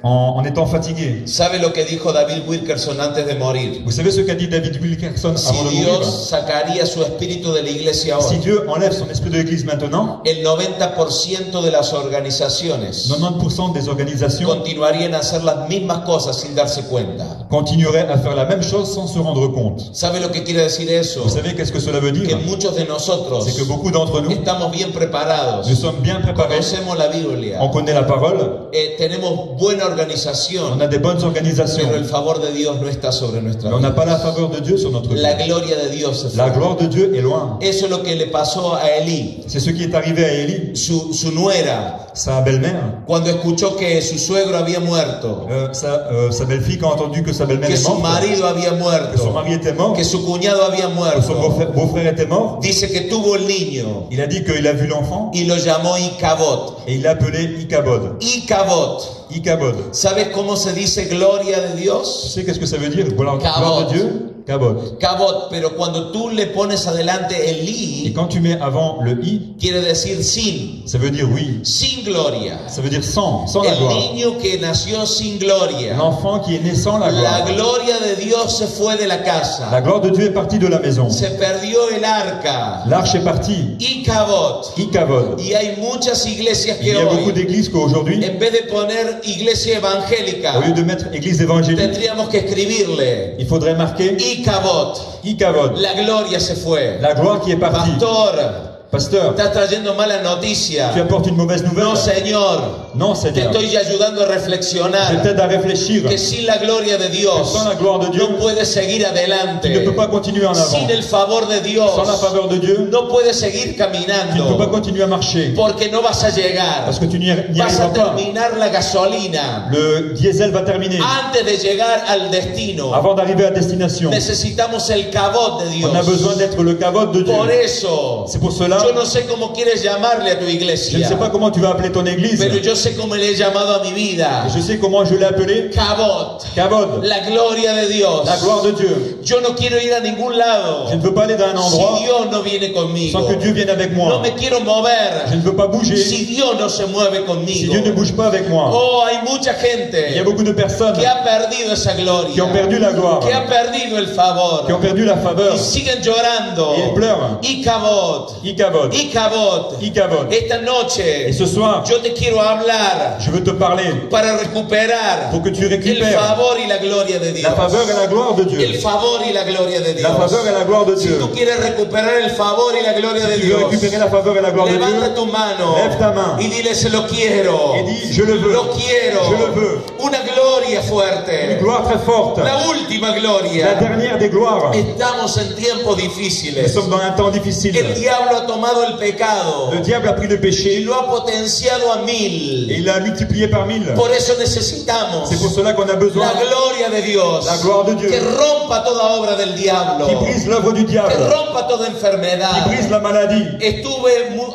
En étant fatigué. ¿Sabe lo que dijo David Wilkerson antes de morir? Vous savez ce qu'a dit David Wilkerson avant de Si mourir? Dios sacaría su espíritu de la iglesia Si hoy, Dieu enlève son esprit de l'église maintenant, el 90% de las organizaciones 90% des organisations continuarían a hacer las mismas cosas sin darse cuenta. continueraient à faire la même chose sans se rendre compte. ¿Sabe lo que quiere decir eso? Vous savez qu'est-ce que cela veut Que dire? muchos de nosotros C'est que beaucoup d'entre nous, estamos bien preparados, nous sommes bien préparés, conocemos la Biblia, on connaît la parole, tenemos buena organización, on a des bonnes organisations, pero el favor de Dios no está sobre nuestra mais on n'a vida. pas la faveur de Dieu sur notre La vie. gloria de Dios se La fue. gloire de Dieu est loin. Eso es lo que le pasó a Elí, C'est ce qui est arrivé à Élie, su nuera, sa belle-mère, cuando escuchó que su suegro había muerto, sa belle-fille quand a entendu que sa belle-mère que est su morte, marido había que son muerto, mari était mort, que su cuñado había que son muerto. beau-frère était mort. Dice que tuvo el niño Il a dit qu'il a vu l'enfant y lo llamó Icabod. et il l'a appelé Icabod. Icabod. Icabod. ¿Sabes cómo se dice gloria de Tu Dios? sais qu'est-ce que ça veut dire? Gloire Cabot. de Dieu? Cabot. Cabot, pero cuando tú le pones adelante el Et i, quand tu mets avant le i, quiere decir sin, ça veut dire oui. sin gloria. Ça veut dire sans la El gloire. niño que nació sin gloria. L'enfant qui est né sans la La gloire. gloria de Dios se fue de la La casa. gloire de Dieu est partie de la maison. Se perdió el arca. L'arche est partie. Icabod. Icabod. Y hay muchas iglesias Il y que a beaucoup hoy, d'églises qu'aujourd'hui, en vez de poner iglesia au lieu evangélica, de mettre église évangélique, tendríamos que escribirle il faudrait marquer Icabod. Icabod. La gloria se fue. La gloire qui est partie. Pastor, Pasteur, estás trayendo mala noticia. tu apportes une mauvaise nouvelle? No, Señor. Non, Te Seigneur. estoy ayudando a Je reflexionar t'aide à réfléchir. que sin la gloria de Que Dios sans la gloire de Dieu, no puedes seguir tu ne adelante. peux pas continuer en avant. Sin el favor de Dios Sans la faveur de Dieu, no puedes seguir tu ne peux pas caminando continuer à marcher. porque no vas a llegar. Parce que tu n'y Vas arriveras a pas. terminar la gasolina Le diesel va terminer. antes de llegar al destino. Avant d'arriver à destination, Necesitamos el cabot de Dios. on a besoin d'être le cavote de Dieu. Por eso, C'est pour cela, yo no sé cómo quieres llamarle a tu je ne iglesia, sais pas comment tu vas appeler ton église, pero yo sé cómo le he llamado a mi vida. mais je sais comment je l'ai appelé. Cabot, Cavote, la gloria de Dios. la gloire de Dieu. Yo no quiero ir a ningún lado Je ne veux pas aller dans un endroit si Dios no viene conmigo. sans que Dieu vienne avec moi. No me quiero mover Je ne veux pas bouger si Dios no se mueve si conmigo. Dieu ne bouge pas avec moi. Oh, hay mucha Il y a gente beaucoup de personnes que ha perdido esa gloria, qui ont perdu la gloire, que ha perdido el favor qui ont perdu la faveur, y siguen llorando. et ils pleurent. Y Cabot, Icabod, Icabot. Icabod. Esta Et noche ce soir, yo te quiero hablar je veux te parler para recuperar pour que tu el récupères favor y la gloria de Dios. la faveur et la gloire de El Dieu. favor y la gloria de Dios. La faveur et la gloire de Si Dieu. tú quieres recuperar el favor y la gloria de Tu veux Dios, récupérer la faveur et la gloire de levanta Dieu, tu mano lève ta main y dile se lo quiero. et dis je le veux. Lo quiero. Je le veux. Una gloria Une fuerte. gloire très forte. La última La gloria. dernière des gloires. Estamos en tiempos Nous difíciles. sommes dans un temps difficile. El diablo ha tomado el pecado Le diable a pris le y péché lo ha potenciado a et 1000. il l'a multiplié par 1000. Por eso necesitamos C'est pour cela qu'on a besoin la gloria de Dios, la gloire de Dieu que rompa toda obra del diablo, qui brise l'œuvre du que diable, rompa toda qui enfermedad. brise la maladie. Estuve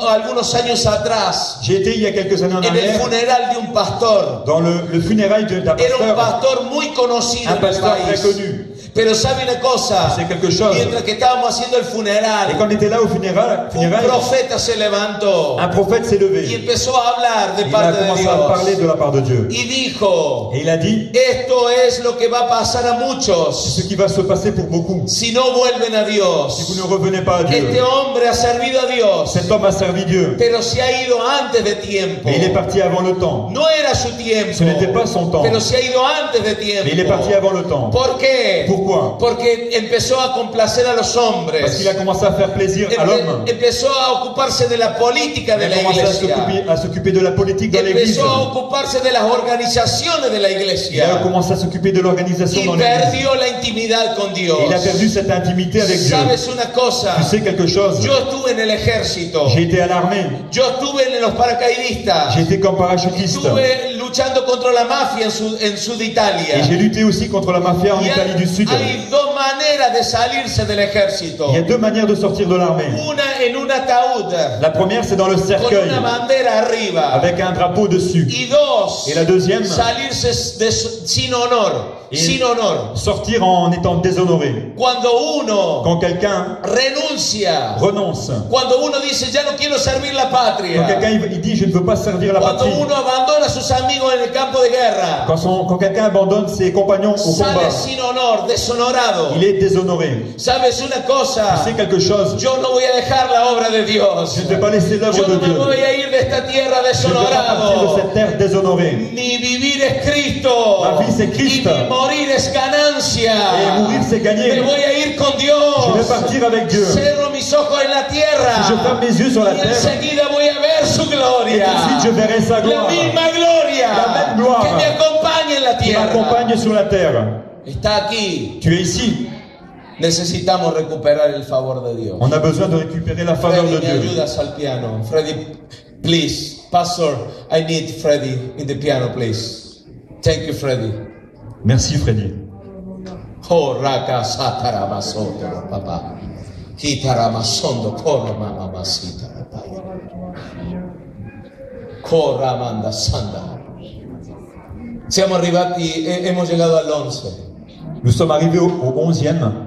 algunos años atrás J'ai été il y a quelques années en en el arrière funeral de un pastor. dans le funérail d'un Era un pasteur, pastor muy conocido un en el pasteur très país, connu. Pero sabe una cosa, C'est quelque chose. mientras que estábamos haciendo el Et funeral, quand on était là au funérail, un profeta se levantó un prophète s'est y levé. empezó a hablar de Il a parte de commencé à parler Dios de la part de Dieu. y dijo, Et il a dit, esto es lo que va a pasar a c'est muchos ce qui va se passer pour beaucoup. si no vuelven a Si vous Dios. ne revenez pas à Dieu. Este hombre ha servido a Dios, Cet homme a servi Dieu. pero se ha ido antes de tiempo. Mais il est parti avant le temps. No era su tiempo, Ce n'était pas son temps. pero se ha ido antes de Mais il est parti tiempo. avant le temps. ¿Por qué? Pourquoi? Porque empezó a complacer a los Parce hombres. qu'il a commencé à faire plaisir à l'homme. Empezó a ocuparse de la política Il de a la commencé iglesia. à s'occuper de la politique dans l'église. Empezó a ocuparse de las organizaciones de la Il a iglesia. commencé à s'occuper de l'organisation Y dans l'église. perdió la intimidad con Dios. Et il a perdu cette intimité avec Dieu. ¿Sabes una cosa? Tu sais quelque chose? Yo estuve en el ejército. J'ai été à l'armée. Yo estuve en los paracaidistas. J'ai été comme parachutiste. Estuve luchando contra la mafia en Sud Italia. Et j'ai lutté aussi contre la mafia en Italie du Sud. Hay dos maneras de salirse del ejército. Il y a deux manières de sortir de l'armée. Una en un ataúd La première, c'est dans le con cercueil, una bandera arriba. avec un drapeau dessus. Y dos, Et la deuxième, salirse sin honor. Et- Sin honor. sortir en étant déshonoré. Cuando uno Quand quelqu'un renuncia. renonce. Cuando uno dice ya no quiero servir la Quand patria. quelqu'un il dit je ne veux pas servir la Cuando patrie. uno abandona a sus amigos en el campo de guerra. Quand quelqu'un abandonne ses compagnons au Sale combat, sin honor, deshonorado. il est déshonoré. ¿Sabes una cosa? Tu sais quelque chose? Yo no voy a dejar la obra de Dios. Je ne vais pas laisser l'œuvre Yo de no me Dieu. voy a ir de esta tierra Je ne vais pas partir de deshonorado. cette terre déshonorée. Mi vivir es Cristo. Ma vie, c'est Christ. Y mi morir es ganancia. Et mourir, c'est gagner. Me voy a ir con Dios. Je vais partir avec Dieu. Cerro mis ojos en la tierra. Si je ferme mes yeux sur la y terre, enseguida voy a ver su et gloria. ensuite je verrai sa La gloire misma gloria. La même gloire. Que me acompañe en la qui tierra. m'accompagne sur la terre. Está aquí. Tu es ici. Necesitamos recuperar el favor de Dios. On a besoin de récupérer la faveur Freddy, de me Dieu. ayudas al piano. Freddy, please. Pastor, I need Freddy in the piano, please. Thank you, Freddy. Merci Freddy. Oh, raka sataramasoto, papà. Hitaramasondo, corro mamamasita, papà. Corramanda sanda. Siamo arrivati, hemos llegado al 11. Nous sommes arrivés au 11e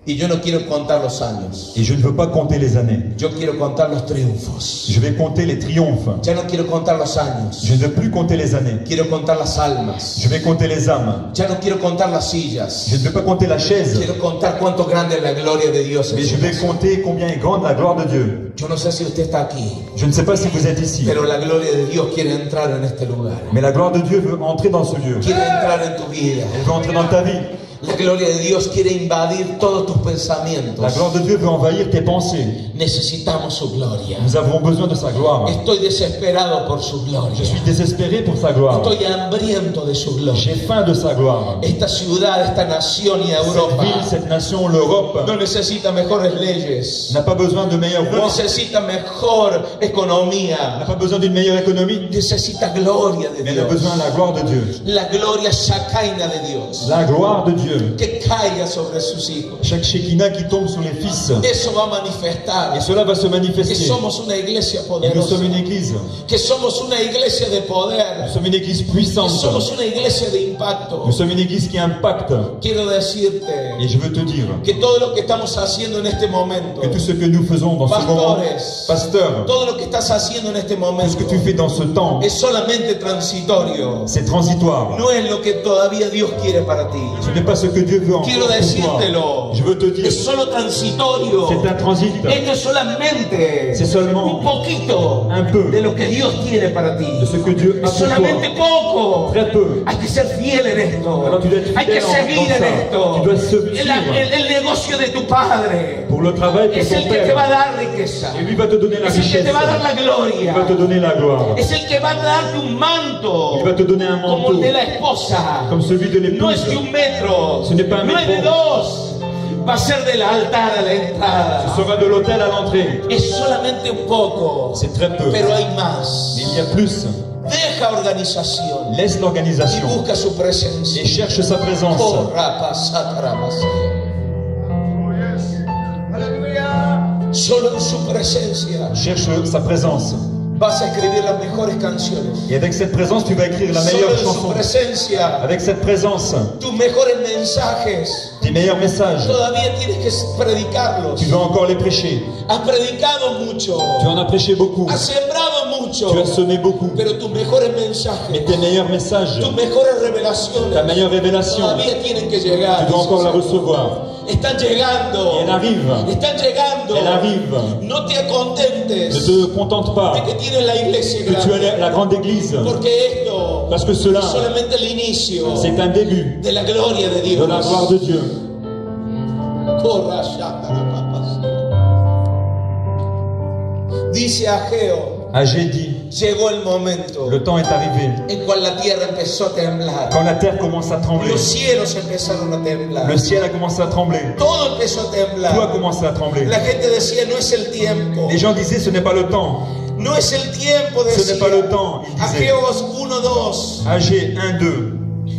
Y yo no quiero contar los años. et je ne veux pas compter les années. Yo quiero contar los triunfos. Je vais compter les triomphes. Ya no quiero contar los años. Je ne veux plus compter les années. Quiero contar las almas. Je vais compter les âmes. Ya no quiero contar las Je sillas. ne vais pas compter la chaise, Quiero contar cuánto grande es la gloria de Dios. mais je vais compter combien est grande la gloire de Dieu. Yo no sé si usted está aquí, Je ne sais pas si vous êtes ici, pero la gloria de Dios quiere entrar en este lugar. mais la gloire de Dieu veut entrer dans ce lieu. Quiere entrar en tu vida. Elle veut entrer dans ta vie. La gloria de Dios quiere invadir todos tus pensamientos. La gloire de Dieu veut envahir tes pensées. Necesitamos su gloria. Nous avons besoin de sa gloire. Estoy desesperado por su gloria. Je suis désespéré pour sa gloire. Estoy hambriento de su gloria. J'ai faim de sa gloire. Esta ciudad, esta nación y Cette Europa ville, cette nation, l'Europe, no necesita mejores leyes. n'a pas besoin de meilleurs No rois, necesita mejor n'a economía. pas besoin d'une meilleure économie, Necesita gloria de mais elle a Dios. besoin de la gloire de Dieu. La gloria shacaina de Dios. La gloire de Dieu. Que caiga sobre sus hijos. Chaque Shekinah qui tombe sur les fils. Eso va a manifestar. Et cela va se Que manifester. somos una iglesia Et nous poderosa. sommes une église. Que somos una iglesia de Nous poder. sommes une église Que puissante. somos una iglesia de impacto. Nous sommes une église qui impacte. Quiero decirte Et je veux te dire que todo lo que estamos haciendo en este momento, que tout ce que nous faisons dans ce moment, pastores, pasteur, todo lo que estás haciendo en este tout ce momento que tu fais dans ce temps, es solamente transitorio. c'est transitoire. No es lo que todavía Dios quiere para ti. Ce n'est pas ce que Dieu veut encore Quiero pour toi. decírtelo. Je veux te dire, Es solo transitorio. c'est un transit. Esto es solamente C'est seulement un poquito un peu de lo que Dios quiere para ti. de ce que Dieu a Es pour solamente toi. poco. Très peu. Hay que ser fiel en esto. Alors tu dois être Hay que fidèle seguir dans en ça. esto. Tu dois suivre El negocio de tu padre pour le travail pour es el ton que te va a Père. dar riqueza. Et lui va te donner la Es el que richesse. te va a dar la Il gloria. va te donner la gloire. Es el que va a darte un manto Il va te donner un como manteau el de la esposa. comme celui de No es l'épouse. de un metro, Ce n'est pas un no es de métro. dos. Va a ser del altar a la entrada. Ce sera de l'autel à l'entrée. Es solamente un poco, C'est très peu. pero hay más. Mais il y a plus. Deja organización Laisse y l'organisation busca su presencia. et cherche sa présence. Oh, rapa, sataramas. Solo en su presencia Cherche sa présence. vas a escribir las mejores canciones. Et avec cette présence, tu vas écrire la Solo meilleure en su chanson. presencia, Avec cette présence, tus mejores mensajes, tes meilleurs messages, todavía tienes que predicarlos. tu dois encore les prêcher. Has predicado mucho, Tu en as prêché beaucoup. has sembrado mucho, Tu as semé beaucoup. pero tus mejores mensajes, Mais tes meilleurs messages, tus mejores revelaciones, ta meilleure révélation, todavía tienen que llegar. tu dois encore la recevoir. Están llegando. Et elle arrive. Están llegando. Elle arrive. No te contentes Ne te contente pas de que tienes la iglesia que tu grande. as la grande église. Porque esto Parce que cela, es solamente el inicio c'est un début de la gloria de Dios. de la gloire de Dieu. Dice Ageo, Agé dit, llegó el momento le temps est arrivé. en cual la tierra empezó a temblar. Quand la terre commence à trembler, Los cielos empezaron a temblar. le ciel a commencé à trembler. Todo empezó a temblar. Tout a commencé à trembler. La gente decía, no es el tiempo. Les gens disaient, ce n'est pas le temps. No es el tiempo, Ce decía n'est pas le temps, ils disaient. Ageos 1:2. Agé 1, 2.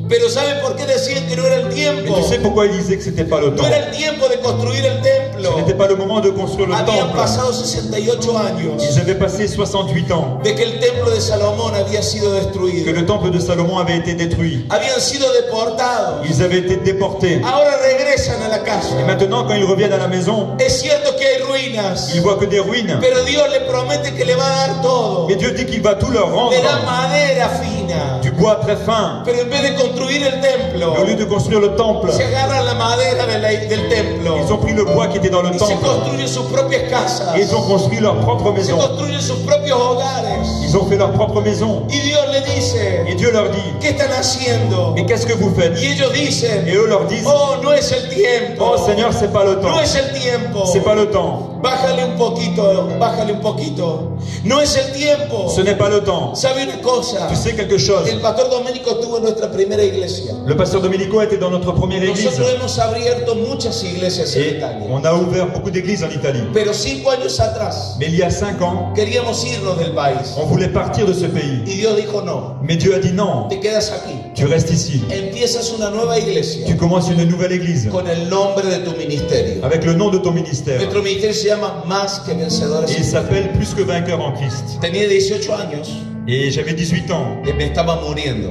Pero ¿saben por qué decían que no era el Mais tiempo? tu sais pourquoi ils disaient que c'était pas le No temps? era el tiempo de construir el templo. Ce n'était pas le moment de construire le Habían temple. pasado 68 años Ils avaient passé 68 ans de que el templo de Salomón había sido que destruido. le temple de Salomon avait été détruit. Habían sido deportados. Ils avaient été déportés. Ahora regresan a la casa. Et maintenant, quand ils reviennent à la maison, Es cierto que hay ruinas, ils voient que des ruines. pero Dios le promete que le va a dar todo. Mais Dieu dit qu'il va tout leur rendre. Le da madera fina. Du bois très fin. Pero en vez de construir el templo, Mais au lieu de construire le temple, se agarran la madera del templo ils ont pris le bois qui était dans le y se temple. construyen sus propias casas. Et ils ont construit leur propre Se maison. construyen sus propios hogares. Ils ont fait leur propre maison. Y Dios le Et dice, Dieu leur dit, ¿qué están haciendo? mais qu'est-ce que vous faites? Y ellos dicen, Et eux leur disent, oh, no es el tiempo. oh Seigneur, c'est pas le temps. No es el tiempo. C'est pas le temps. Bájale un poquito, bájale un poquito. No es el tiempo. Ce n'est pas le temps. ¿Sabe una cosa? Tu sais quelque chose? El pastor Domenico estuvo en nuestra primera iglesia. Le pasteur Domenico était dans notre première église. Nosotros hemos abierto muchas iglesias en Et Italia. on a ouvert beaucoup d'églises en Italie. Pero 5 años atrás Mais il y a 5 ans, queríamos irnos del país. on voulait partir de ce pays. Y Dios dijo no. Mais Dieu a dit non, Te quedas aquí. tu restes ici. Empiezas una nueva iglesia Tu commences une nouvelle église con el nombre de tu ministerio. avec le nom de ton ministère. Nuestro ministerio se llama Más que Vencedores. Et il s'appelle Plus que vainqueur en Christ. Tenía 18 años Et j'avais 18 ans y me estaba muriendo.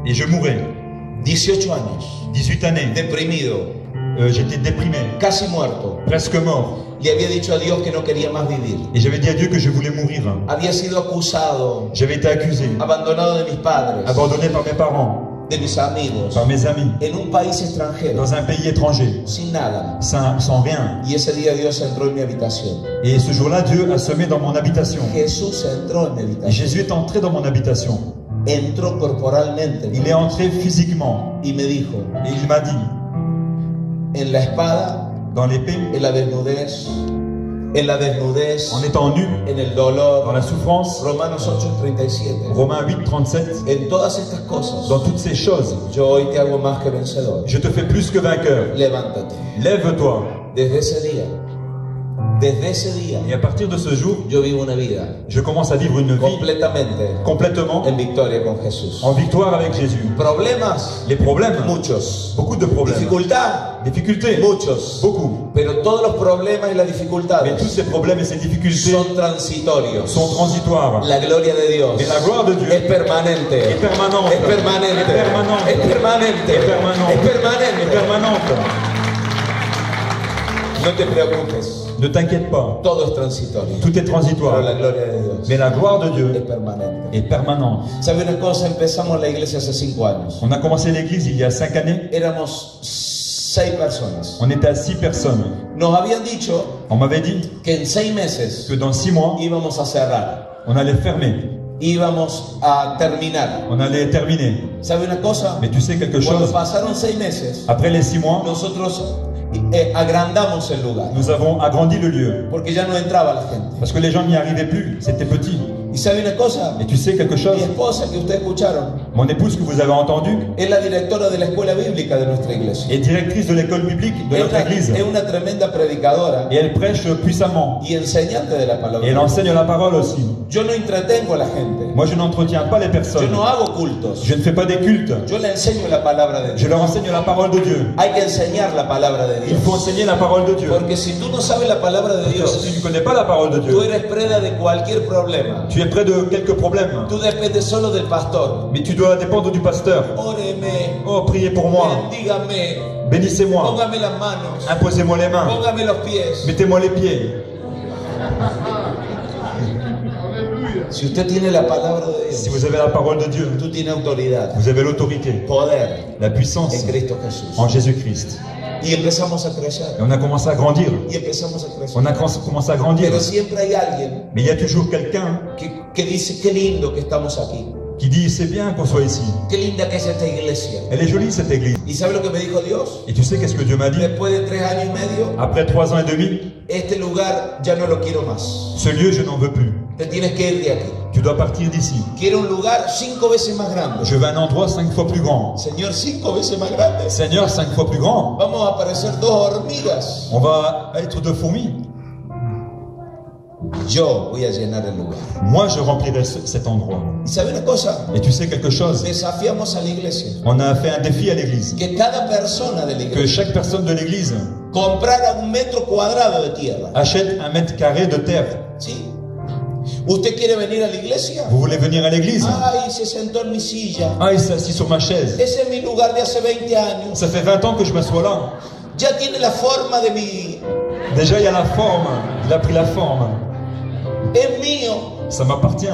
et je mourais. 18 años. 18 années. Deprimido. J'étais déprimé, Casi muerto. presque mort. Le había dicho a Dios que no quería más vivir. Et j'avais dit à Dieu que je voulais mourir. Había sido acusado, J'avais été accusé, abandonado de mis padres, abandonné par mes parents, de mis amigos, par mes amis, en un país extranjero, dans un pays étranger, sin nada. sans rien. Y ese día Dios entró en mi habitación. Et ce jour-là, Dieu a semé dans mon habitation. Jesús entró en mi Et habitación. Jésus est entré dans mon habitation. Entró corporalmente. Il est entré physiquement. Y me dijo, Et il m'a dit, en la espada, dans l'épée, en la desnudez, en étant nu, en el dans dolor. la souffrance, Romanos 8:37. Romains 8, 37, En todas estas cosas, dans toutes ces choses, yo hoy te hago más que vencedor. je te fais plus que vainqueur. Levántate. Lève-toi. Desde ese día, Et à partir de ce jour, yo vivo una vida je commence à vivre une vie completamente complètement en victoria con Jesús. en victoire avec Jésus. Problemas, Les problèmes, muchos. beaucoup de problèmes. Dificultad, Difficultés, muchos. beaucoup. Pero todos los problemas y las Mais dificultades tous ces problèmes et ces difficultés son transitorios. sont transitoires. La gloria de Dios Et la gloire de Dieu es permanente. est permanente. Es permanente. Es permanente. Es permanente. Es permanente. Es permanente. est permanente. No te preocupes. Ne t'inquiète pas, Todo es transitorio. tout est Pero la transitoire. gloria de Dios Mais la gloire de es Dieu permanente. est permanente. ¿Sabe una cosa? Empezamos la iglesia hace 5 años. On a commencé l'église il y a 5 années. Éramos 6 personas. On était à 6 personnes. Nos habían dicho On m'avait dit que en 6 meses que dans 6 mois, íbamos a cerrar, on allait fermer. íbamos a terminar. On allait terminer. ¿Sabe una cosa? Mais tu sais quelque Cuando chose? pasaron 6 meses, Après les 6 mois, nosotros agrandamos el lugar, nous avons agrandi le lieu. porque ya no entraba la gente. Parce que les gens n'y arrivaient plus. C'était petit. ¿Y sabe una cosa? Et tu sais quelque chose? Mi esposa, que ustedes escucharon, Mon épouse que vous avez entendue es la directora de la escuela bíblica de nuestra iglesia. est directrice de l'école biblique de notre église. Es una tremenda predicadora Et elle prêche puissamment. y enseñante de la palabra. Et elle enseigne la parole aussi. Yo no entretengo a la gente. Moi, je n'entretiens pas les Yo personnes. no hago cultos. Je ne fais pas des cultes. Yo le enseño la palabra de Je Dios. leur enseigne la parole de Dieu. Hay que enseñar la palabra de Il Dios. faut enseigner la parole de Dieu. Porque si tú no sabes la palabra de Parce que si tu Dios, ne connais pas la parole de tú Dieu, eres preda de cualquier problema. tu es es près de quelques problèmes. Tú dependes solo del pastor. Mais tu dois dépendre du pasteur. Óreme, Oh, priez pour moi. bendígame, Bénissez-moi. póngame las manos, Imposez-moi les mains. póngame los pies. Mettez-moi les pieds. Si usted tiene la palabra de Si Dios, vous avez la parole de Dieu, tú tienes autoridad, vous avez l'autorité, poder la puissance en Cristo Jesús. en Jésus-Christ. Y empezamos a crecer. Et on a commencé à grandir. Y empezamos a crecer. On a commencé à grandir. Pero siempre hay alguien Mais il y a toujours quelqu'un que dice, qué lindo que estamos aquí. qui dit c'est bien qu'on soit ici. Qué linda que es esta iglesia. Elle est jolie cette église. ¿Y sabe lo que me dijo Dios? Et tu sais qu'est-ce que Dieu m'a dit? Después de 3 años y medio, Après 3 ans et demi, este lugar ya no lo quiero más. ce lieu je n'en veux plus. Te tienes que ir de aquí. Tu dois partir d'ici. Quiero un lugar 5 veces más grande. Je veux un endroit 5 fois plus grand. Señor, 5 veces más grande. Seigneur, 5 fois plus grand. Vamos a parecer 2 hormigas. On va être 2 fourmis. Yo voy a llenar el lugar. Moi, je remplirai cet endroit. ¿Y sabe una cosa? Et tu sais quelque chose? Desafiamos a la iglesia. On a fait un défi à l'église. Que cada persona de la Que iglesia chaque personne de l'église comprara 1 metro cuadrado de tierra. achète 1 mètre carré de terre. ¿Sí? ¿Usted quiere venir a la iglesia? Vous voulez venir à l'église? Ay, se sentó en mi silla. Ah, il s'est assis sur ma chaise. Ese es mi lugar de hace 20 años. Ça fait 20 ans que je m'assois là. Ya tiene la forma de mi... Déjà, il y a la forme. Il a pris la forme. Es mío. Ça m'appartient.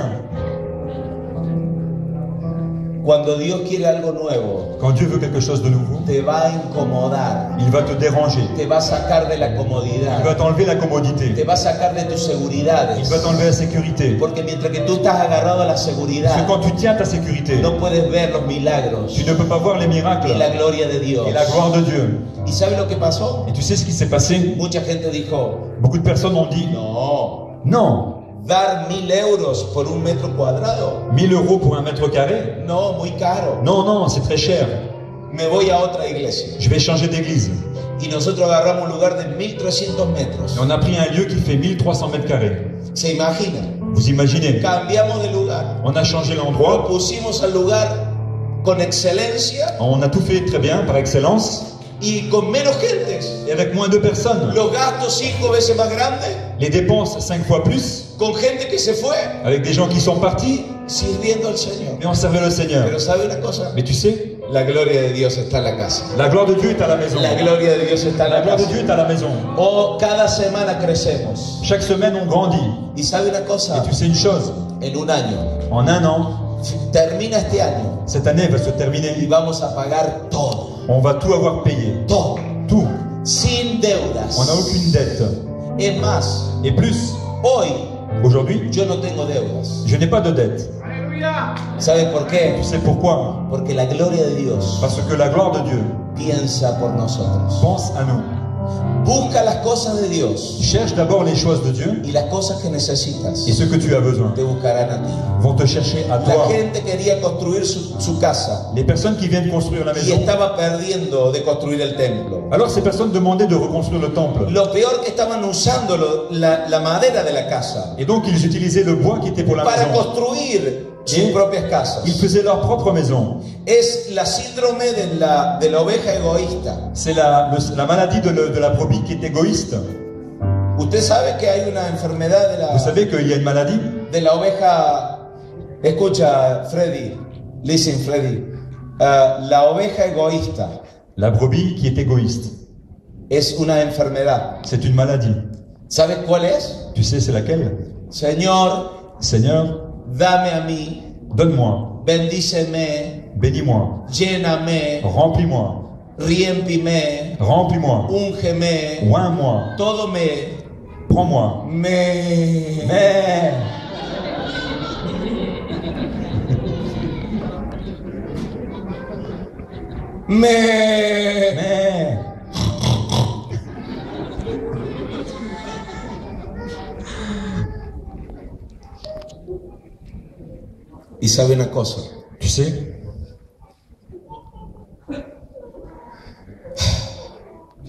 Cuando Dios quiere algo nuevo, Quand Dieu veut quelque chose de nouveau, te va a incomodar. il va te déranger. Te va a sacar de la Il va comodidad. t'enlever la commodité. Te va a sacar de tus seguridades. Il va t'enlever la sécurité. Porque mientras que tú estás agarrado a la Parce que seguridad, quand tu tiens ta sécurité, no puedes ver los milagros tu ne peux pas voir les miracles y la gloria de Dios. et la gloire de Dieu. ¿Y sabe lo que pasó? Et tu sais ce qui s'est passé? Mucha gente dijo, Beaucoup de personnes ont dit no, non, dar 1.000 euros por 1 metro cuadrado, 1000 € pour 1 mètre carré. no, muy caro. Non, non, c'est très cher. Me voy a otra iglesia. Je vais changer d'église. Y nosotros agarramos un lugar de 1.300 metros. Et on a pris un lieu qui fait 1300 mètres carrés. ¿Se imagina? Vous imaginez? Cambiamos de lugar. On a changé Lo l'endroit. pusimos al lugar con excelencia On a tout fait très bien, par excellence. y con menos gentes. Et avec moins de personnes. Los gastos 5 veces más grandes, Les dépenses 5 fois plus. con gente que se fue, Avec des gens qui sont partis. sirviendo al Señor. Mais on servait le Seigneur. Pero ¿sabe una cosa? Mais tu sais, La gloria de Dios está en la casa. la gloire de Dieu est à la maison. La gloria de Dios está en La la gloire de casa. Dieu est à la maison. Oh, cada semana crecemos. Chaque semaine, on grandit. Y sabe una Et cosa, tu sais une chose, en un año, en un an, termina este año cette année va se y terminer. vamos a pagar todo. On va tout avoir payé. Todo. Tout. Sin deudas. On n'a aucune dette. Es más, Et plus, hoy aujourd'hui, yo no tengo deudas. je n'ai pas de dette. ¿Sabe por qué? Tu sais pourquoi? Porque la gloria de Dios Parce que la gloire de Dieu piensa por nosotros. pense à nous. Busca las cosas de Dios Cherche d'abord les choses de Dieu y las cosas que necesitas et ce que tu as besoin te buscarán a ti. vont te chercher à La toi. gente quería construir su casa Les personnes qui viennent construire la y maison, estaba perdiendo de construir el templo. alors ces personnes demandaient de reconstruire le temple. Lo peor que estaban usando la madera de la casa Et donc ils utilisaient le bois qui était pour la para maison. construir sus Et propias casas. ils faisaient leur propre maison. Es la síndrome de la oveja egoísta. C'est la maladie de la brebis qui est égoïste. Usted sabe que hay una enfermedad Vous savez qu'il y a une maladie de la oveja. Escucha, Freddy. Listen, Freddy. La oveja egoísta La brebis qui est égoïste. es una enfermedad. C'est une maladie. ¿Sabes cuál es? Tu sais c'est laquelle? Señor, Seigneur, dame a mí, donne-moi, bendíceme, bénis-moi, lléname, remplis-moi, riempime, remplis-moi, úngeme, oins-moi, todo me prends-moi. Mais Y sabe una cosa, tu sais,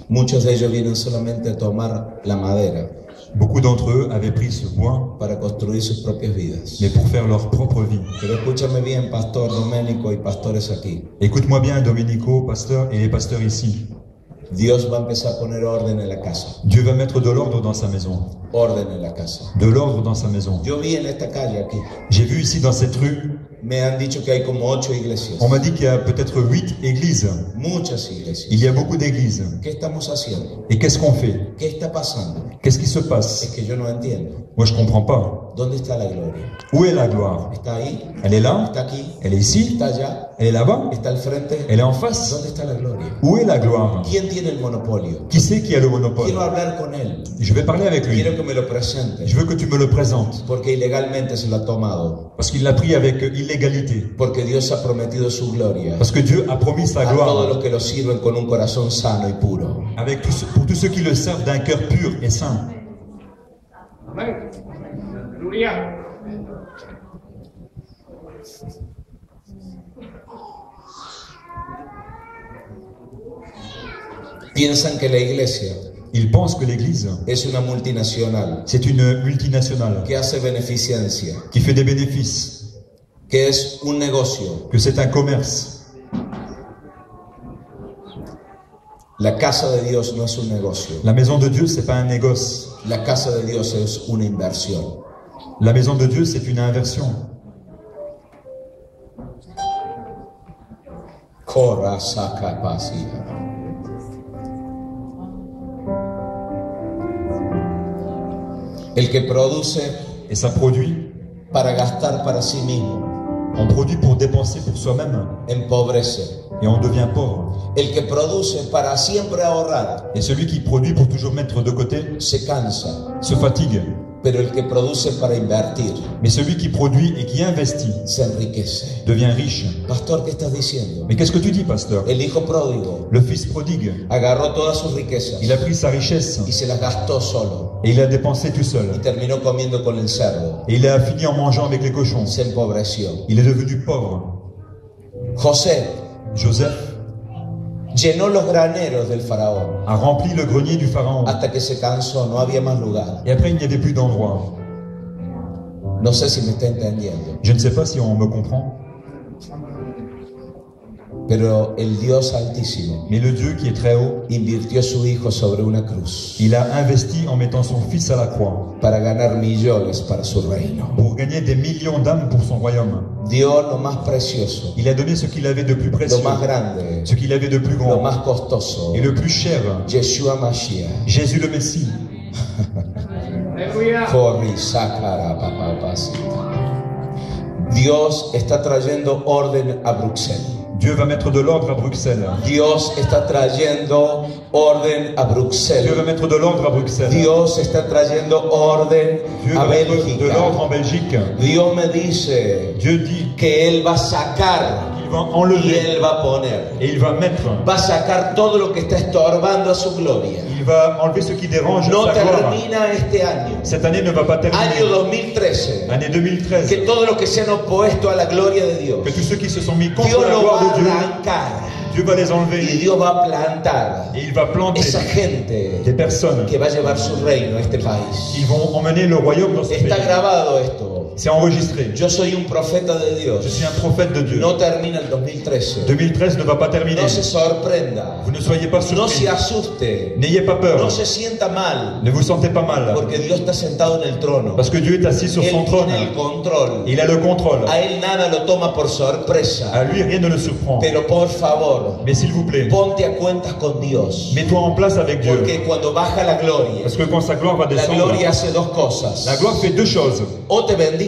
muchos de ellos vienen solamente a tomar la madera beaucoup d'entre eux avaient pris ce bois, para construir sus propias vidas. mais pour faire leur propre vie. Pero escúchame bien, Pastor Doménico y pastores aquí. Écoute-moi bien, Domenico, pasteur, et les pasteurs ici. Dios va a empezar a poner orden en la casa. Dieu va mettre de l'ordre dans sa maison. Orden en la casa. De l'ordre dans sa maison. Yo vi en esta calle aquí. J'ai vu ici dans cette rue, Me han dicho que hay como 8 iglesias. on m'a dit qu'il y a peut-être 8 églises. Muchas iglesias. Il y a beaucoup d'églises. ¿Qué estamos haciendo? Et qu'est-ce qu'on fait? ¿Qué está pasando? Qu'est-ce qui se Es passe? que yo no entiendo. Moi, je comprends pas. ¿Dónde está la gloria? Où est la gloire? ¿Está ahí? Elle est là? ¿Está aquí? Elle est ici? ¿Está allá? Elle est là-bas? ¿Está al frente? Elle est en face? ¿Dónde está la gloria? Où est la gloire? ¿Quién tiene el monopolio? Qui c'est qui a le monopole? Quiero hablar con él. Je vais parler avec lui. Quiero que me lo presente. Je veux que tu me le présentes. Porque ilegalmente se lo ha tomado. Parce qu'il l'a pris avec illégalité. Porque Dios ha prometido su gloria Parce que Dieu a promis sa a todos gloire los que lo sirven con un corazón sano y puro. avec pour tous ceux qui le servent d'un cœur pur et saint. Amén. Aleluya. Piensan que la iglesia Ils pensent que l'Église, es una multinacional c'est une multinationale que hace beneficencia, qui fait des bénéfices, que es un negocio. que c'est un commerce. La casa de Dios no es un negocio. La maison de Dieu, c'est pas un négoce. La casa de Dios es una inversión. La maison de Dieu, c'est une inversion. Corra, saca, pasi. El que produce Et ça produit, para gastar para sí mismo on produit pour dépenser pour soi-même empobrece. et on devient pauvre. El que produce para siempre ahorrar Et celui qui produit pour toujours mettre de côté se cansa. se fatigue. Pero el que produce para invertir Mais celui qui produit et qui investit se enriquece. devient riche. Pastor, ¿qué estás diciendo? Mais qu'est-ce que tu dis, pasteur? El hijo pródigo Le fils prodigue, agarró todas sus riquezas il a pris sa richesse y se las gastó solo et il a dépensé tout seul. y terminó comiendo con el cerdo. Et il a fini en mangeant avec les cochons. Se empobreció. Il est devenu pauvre. José Joseph llenó los graneros del faraón a rempli le grenier du pharaon. hasta que se cansó, no había más lugar. Et après, il n'y avait plus d'endroit. No sé si me está entendiendo, Je ne sais pas si on me comprend, pero el Dios Altísimo mais le Dieu qui est très haut, invirtió su hijo sobre una cruz il a investi en mettant son fils à la croix para ganar millones para su reino. pour gagner des millions d'âmes pour son royaume. Dio lo más precioso, Il a donné ce qu'il avait de plus précieux, lo más grande, ce qu'il avait de plus lo grand más costoso. et le plus cher, Yeshua Mashiach. Jésus le Messie. Aleluya. Corri, sacara, papá, pasita. Dios está trayendo orden a Bruxelles. Dieu va mettre de l'ordre à Bruxelles. Dios está trayendo orden a Dieu va Bruxelles. mettre de l'ordre à Bruxelles. Dios está trayendo orden Dieu a va mettre de Bélgica. l'ordre en Belgique. Dios me dice Dieu dit que Él va a sacar qu'il va y enlever Él va a poner. et il va mettre. Va a sacar todo lo que está estorbando a su gloria. Il va enlever ce qui dérange No sa gloire. termina este año. Cette année ne va pas Año terminer. 2013. Année 2013. Que todos los que se han opuesto a la gloria de Dios, Que tous ceux qui se sont mis contre Dios la lo gloire va a de Dieu, arrancar Dieu va les y enlever Dios va a plantar et il va planter esa gente des personnes que va a llevar su reino a este país. qui vont emmener le royaume dans ce Está pays. grabado esto. C'est enregistré. Yo soy un profeta de Je Dios. suis un prophète de Dieu. No termina el 2013. 2013 ne va pas terminer. No se sorprenda. Vous ne soyez pas No se surpris. asuste. N'ayez pas peur. No se sienta mal. Ne vous sentez pas mal. Porque Dios está sentado en el trono. Parce que Dieu est assis sur son Él trône. tiene el control. Il a le contrôle. A él nada lo toma por À sorpresa. lui, rien ne le surprend. Pero por favor, Mais s'il vous plaît, ponte a cuentas con Dios. mets-toi en place avec Dieu. Porque cuando baja la gloria, Parce que quand sa gloire va la descendre, gloria hace dos cosas. la gloire fait deux choses. O te bendice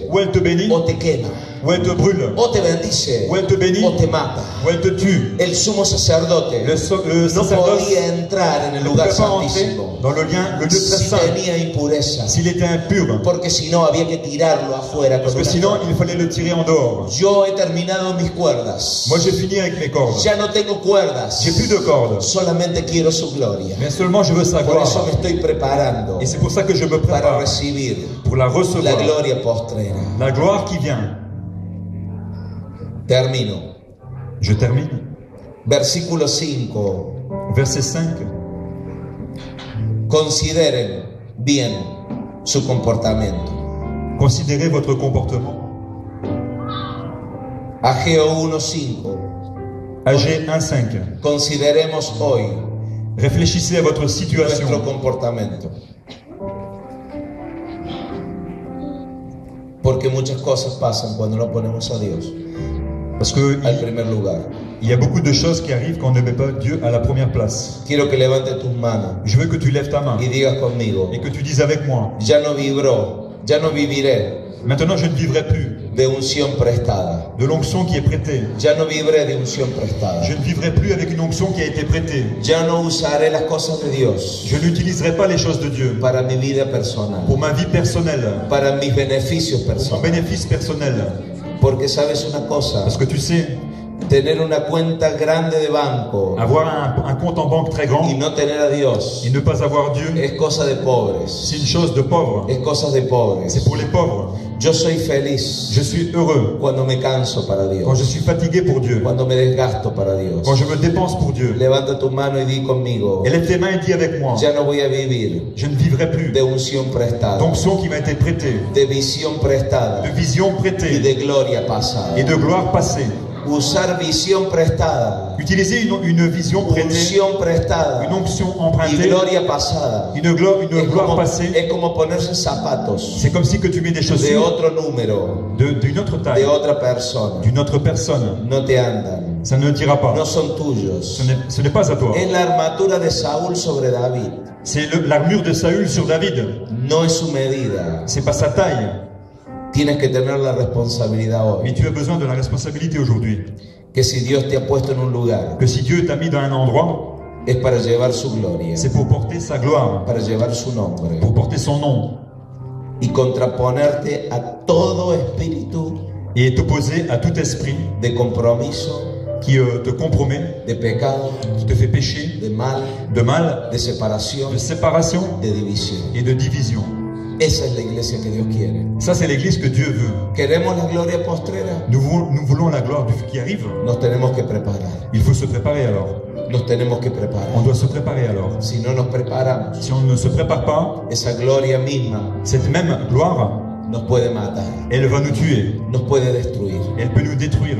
Ou elle te bénit, o te quema. ou elle te brûle, O te bendice ou elle te bénit, o te mata. ou elle te tue. El sumo sacerdote Le no sacerdoce podía entrar en el ne lugar pouvait pas entrer santísimo dans le lieu très si saint tenía impureza. s'il était impur. Porque si no había que tirarlo afuera con Parce que una sinon, cuerda. il fallait le tirer en dehors. Yo he terminado mis cuerdas. Moi, j'ai fini avec mes cordes. Ya no tengo cuerdas. J'ai plus de cordes. Solamente quiero su gloria. Mais seulement je veux sa Por gloire. eso me estoy preparando Et c'est pour ça que je me para prépare recibir pour la la recevoir. gloria postrera. La gloire qui vient. Termino. Je termine. Versículo 5. Verset 5. Consideren bien su comportamiento. Considérez votre comportement. Ageo 1:5. Agé 1.5. Consideremos hoy Réfléchissez à votre situation. nuestro comportamiento. Porque muchas cosas pasan cuando no ponemos a Dios Parce que al primer lugar. il y a beaucoup de choses qui arrivent quand on ne met pas Dieu à la première place. Quiero que levantes tus manos Je veux que tu lèves ta main y digas conmigo: et que tu dises avec moi, ya no viviré maintenant je ne vivrai plus de unción prestada. de l'onction qui est prêtée. Ya no viviré de unción prestada. Je ne vivrai plus avec une onction qui a été prêtée. Ya no usaré las cosas de Dios Je n'utiliserai pas les choses de Dieu para mi vida personal, pour ma vie personnelle, para mis beneficios pour mon personales. bénéfice personnel. Porque sabes una cosa, Parce que tu sais, tener una cuenta grande de banco avoir un compte en banque très grand y no tener a Dios et ne pas avoir Dieu, es cosa de pobres, c'est une chose de pauvre. es cosas de pobres. C'est pour les pauvres. Yo soy feliz Je suis heureux cuando me canso para quand je Dios, suis fatigué pour Dieu, cuando me desgasto para Dios. quand je me dépense pour Dieu. Levanta tu mano y di conmigo: Et lève tes mains et dis avec moi, ya no voy a vivir je ne vivrai plus de unción prestada, d'onction qui m'a été prêtée, de visión prestada de vision y prêtée de gloria pasada. et de gloire passée. Usar visión prestada, Utiliser une vision prêtée, unción prestada une onction y empruntée, gloria pasada. une gloire passée. Es como ponerse zapatos C'est comme si que tu mets des de chaussures otro número, d'une autre de taille, otra persona. d'une autre personne. No te andan, Ça ne t'ira pas. no son tuyos. Ce n'est pas à toi. Es la armadura de Saúl sobre David. C'est l'armure de Saül sur David. No es su medida. C'est pas sa taille. Tienes que tener la responsabilidad hoy. Mais tu as besoin de la responsabilité aujourd'hui. Que si Dios te ha puesto en un lugar, Que si Dieu t'a mis dans un endroit, es para llevar su gloria, c'est pour porter sa gloire, para llevar su nombre pour porter son nom y contraponerte a todo espíritu et t'opposer à tout esprit de compromiso, qui te compromet, de pecado, qui te fait pécher, de mal, de mal, de separación, de séparation de división. et de division. Esa es la iglesia que Dios quiere. Ça, c'est l'église que Dieu veut. ¿Queremos la gloria postrera? Nous voulons la gloire qui arrive. Nos tenemos que preparar. Il faut se préparer alors. Nos tenemos que On preparar. doit se préparer alors. Si no nos preparamos, Si on ne se prépare pas, esa gloria misma cette même gloire, nos puede matar, elle va nous tuer. nos puede destruir. Elle peut nous détruire.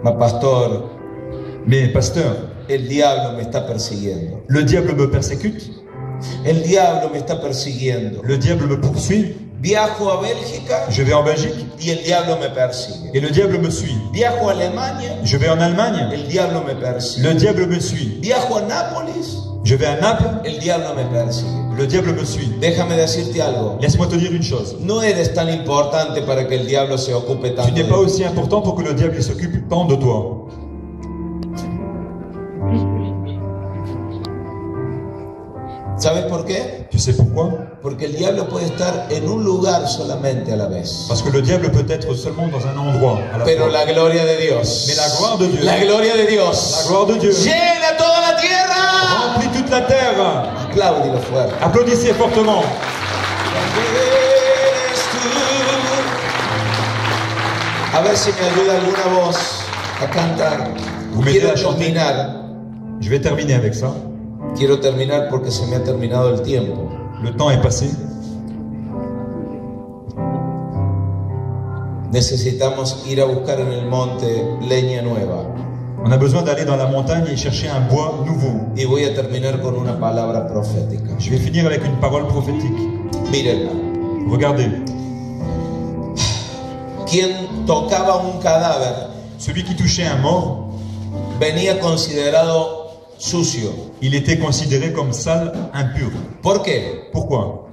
Ma pastor, Mais pasteur, el diablo me está persiguiendo. le diable me persécute, El diablo me está persiguiendo. le diable me poursuit, Viajo a Bélgica je vais en Belgique y el diablo me persigue. et le diable me suit. Viajo a Alemania, Je vais en Allemagne, el diablo me persigue. le diable me suit. Viajo a Nápoles, Je vais à Naples, el diablo me persigue. le diable me suit. Déjame decirte algo. Laisse-moi te dire une chose. No eres tan importante para que el diablo se ocupe Tu tanto n'es de pas ti. aussi important pour que le diable s'occupe tant de toi. ¿Sabes por qué? Tu sais pourquoi? Porque el diablo puede estar en un lugar solamente a la vez. Parce que le diable peut être seulement dans un endroit à la Pero fois. la gloria de Dios. Mais la gloire de Dieu. La gloria de Dios. La gloire de Dieu Llena toda la tierra. remplit toute la terre. Apláudilo fuerte. Applaudissez fortement. Eres tú. A ver si me ayuda alguna voz a cantar. Vous m'aidez Quiero à chanter. terminar. Je vais terminer avec ça. Quiero terminar porque se me ha terminado el tiempo. Le temps est passé. Necesitamos ir a buscar en el monte leña nueva. On a besoin d'aller dans la montagne et chercher un bois nouveau. Y voy a terminar con una palabra profética. Je vais finir avec une parole prophétique. Mírenla. Regardez, Quien tocaba un cadáver celui qui touchait un mort, venía considerado sucio. il était considéré comme sale, impur. ¿Por qué? Pourquoi?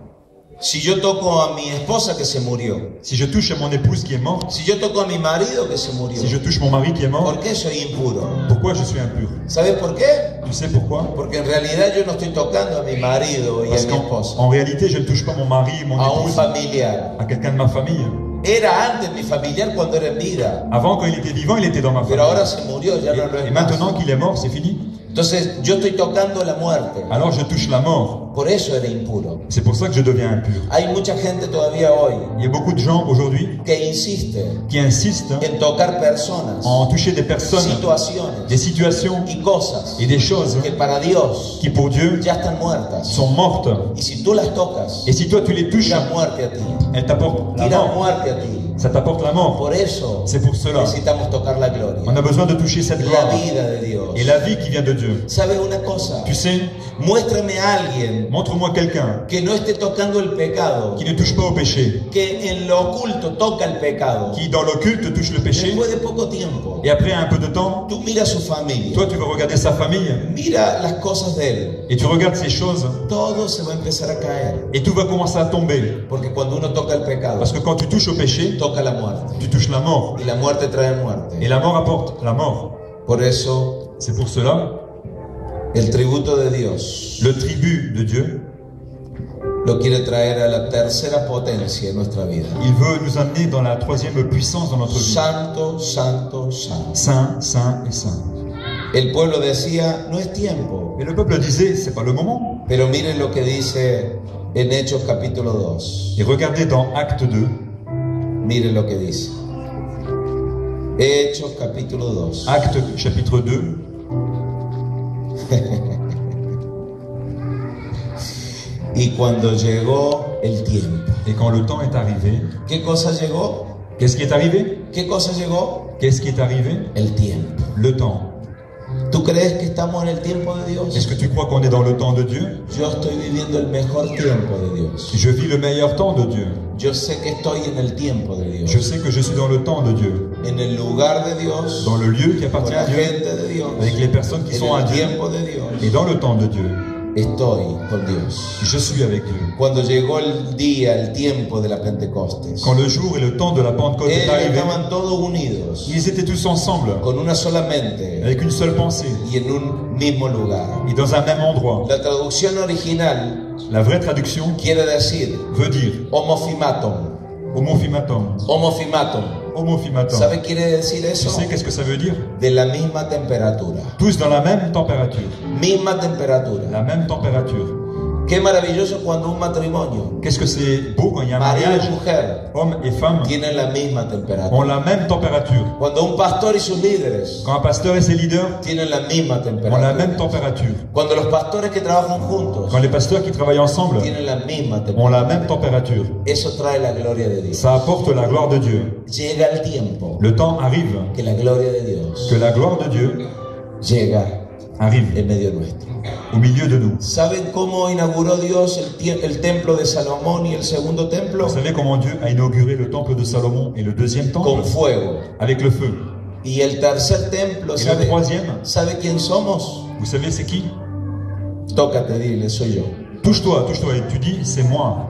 Si yo toco a mi esposa que se murió, Si je touche à mon épouse qui est morte, si yo toco a mi marido que se murió, si je touche mon mari qui est mort, ¿por qué soy impuro? pourquoi je suis impur? ¿Sabes por qué? Tu sais pourquoi? Porque en realidad yo no estoy tocando a mi marido y a Parce mi qu'en esposa, en réalité, je ne touche pas mon mari, mon a un épouse, familiar. à quelqu'un de ma famille. Era antes mi familiar cuando era en vida, Avant, quand il était vivant, il était dans ma famille. pero ahora se murió, ya no lo Et es más. maintenant qu'il est mort, c'est fini. Entonces yo estoy tocando la muerte, Alors je touche la mort. por eso era impuro. C'est pour ça que je deviens impur. Hay mucha gente todavía hoy Il y a beaucoup de gens aujourd'hui que insiste qui insistent en tocar personas, en toucher des personnes, situaciones des situations y cosas et des choses que para Dios qui pour Dieu ya están muertas. sont mortes. Y si tú las tocas, Et si toi tu les touches, tira muerte a ti, elles t'apportent la tira mort. muerte a ti. Ça t'apporte la mort. Por eso C'est pour cela. necesitamos tocar la gloria. On a besoin de toucher cette La gloire. vida de Dios. Et la vie qui vient de Dieu. ¿Sabes una cosa? Tu sais, Muéstrame a alguien montre-moi quelqu'un que no esté tocando el pecado, qui ne touche pas au péché, que en lo oculto toca el pecado. qui dans l'occulte touche le péché, Después de poco tiempo, et après un peu de temps, tú miras su familia, toi tu vas regarder sa famille, mira las cosas de él, et tu regardes ces choses, todo se va a empezar a caer. et tout va commencer à tomber. Porque cuando uno toca el pecado, Parce que quand tu touches au péché, toca la muerte. tu touches la mort. Y la muerte trae muerte. Et la mort apporte la mort. Por eso, C'est pour cela, el tributo de Dios le tribut de Dieu, lo quiere traer a la tercera potencia en nuestra vida. il veut nous amener dans la troisième puissance dans notre vie. Santo, santo, santo. Saint, saint et saint. El pueblo decía, no es tiempo. Et le peuple disait, c'est pas le moment. Pero miren lo que dice en Hechos capítulo 2. Et regardez dans Acte 2, Miren lo que dice. Hechos capítulo 2. Acte chapitre 2, Y cuando llegó el tiempo. et quand le temps est arrivé, ¿Qué cosa llegó? qu'est-ce qui est arrivé? ¿Qué cosa llegó? Qu'est-ce qui est arrivé? El tiempo. Le temps. ¿Tú crees que estamos en el tiempo de Est-ce Dios? que tu crois qu'on est dans le temps de Dieu? Yo estoy viviendo el mejor tiempo de Dios. Je vis le meilleur temps de Dieu. Yo sé que estoy en el tiempo de Dios. Je sais que je suis dans le temps de Dieu, En el lugar de Dios. dans le lieu qui Con appartient la à Dieu, gente de Dios. avec les personnes qui sont En à el Dieu, tiempo de Dios. et dans le temps de Dieu. Estoy con Dios. Je suis avec Dieu. Cuando llegó el día, el tiempo de la Pentecostés, Quand le jour et le temps de la Pentecôte est arrivé, estaban todos unidos, ils étaient tous ensemble, con una sola mente avec une seule pensée, y en un mismo lugar. et dans un même endroit. La traducción original La vraie traduction quiere decir veut dire homophimaton. homophimaton. Homophimaton. Homophimaton. ¿Sabe qué quiere decir Tu eso? sais qu'est-ce que ça veut dire? De la misma temperatura. Tous dans la même température. Misma temperatura. La même température. Qué maravilloso cuando un matrimonio, Qu'est-ce que c'est beau quand il y a un marido mariage, y mujer, hommes et femmes tienen la misma temperatura. ont la même température. Cuando un pastor y sus líderes Quand un pasteur et ses leaders tienen la misma ont la temperatura. même température. Cuando los pastores que trabajan juntos Quand les pasteurs qui travaillent ensemble tienen la misma ont temperatura. la même température. Eso trae la gloria de Dios. Ça apporte la gloire de Dieu. Llega el tiempo Le temps arrive que la gloria de Dios que la gloire de Dieu llega arrive en medio nuestro. au milieu de nous. ¿Saben cómo inauguró Dios el templo de Salomón y el segundo templo? Vous savez comment Dieu a inauguré le temple de Salomon et le deuxième temple? Con fuego. Avec le feu. Y el tercer templo, Et le troisième, ¿sabe quién somos? vous savez c'est qui? Tócate, dile, soy yo. Touche-toi, touche-toi. Et tu dis, c'est moi.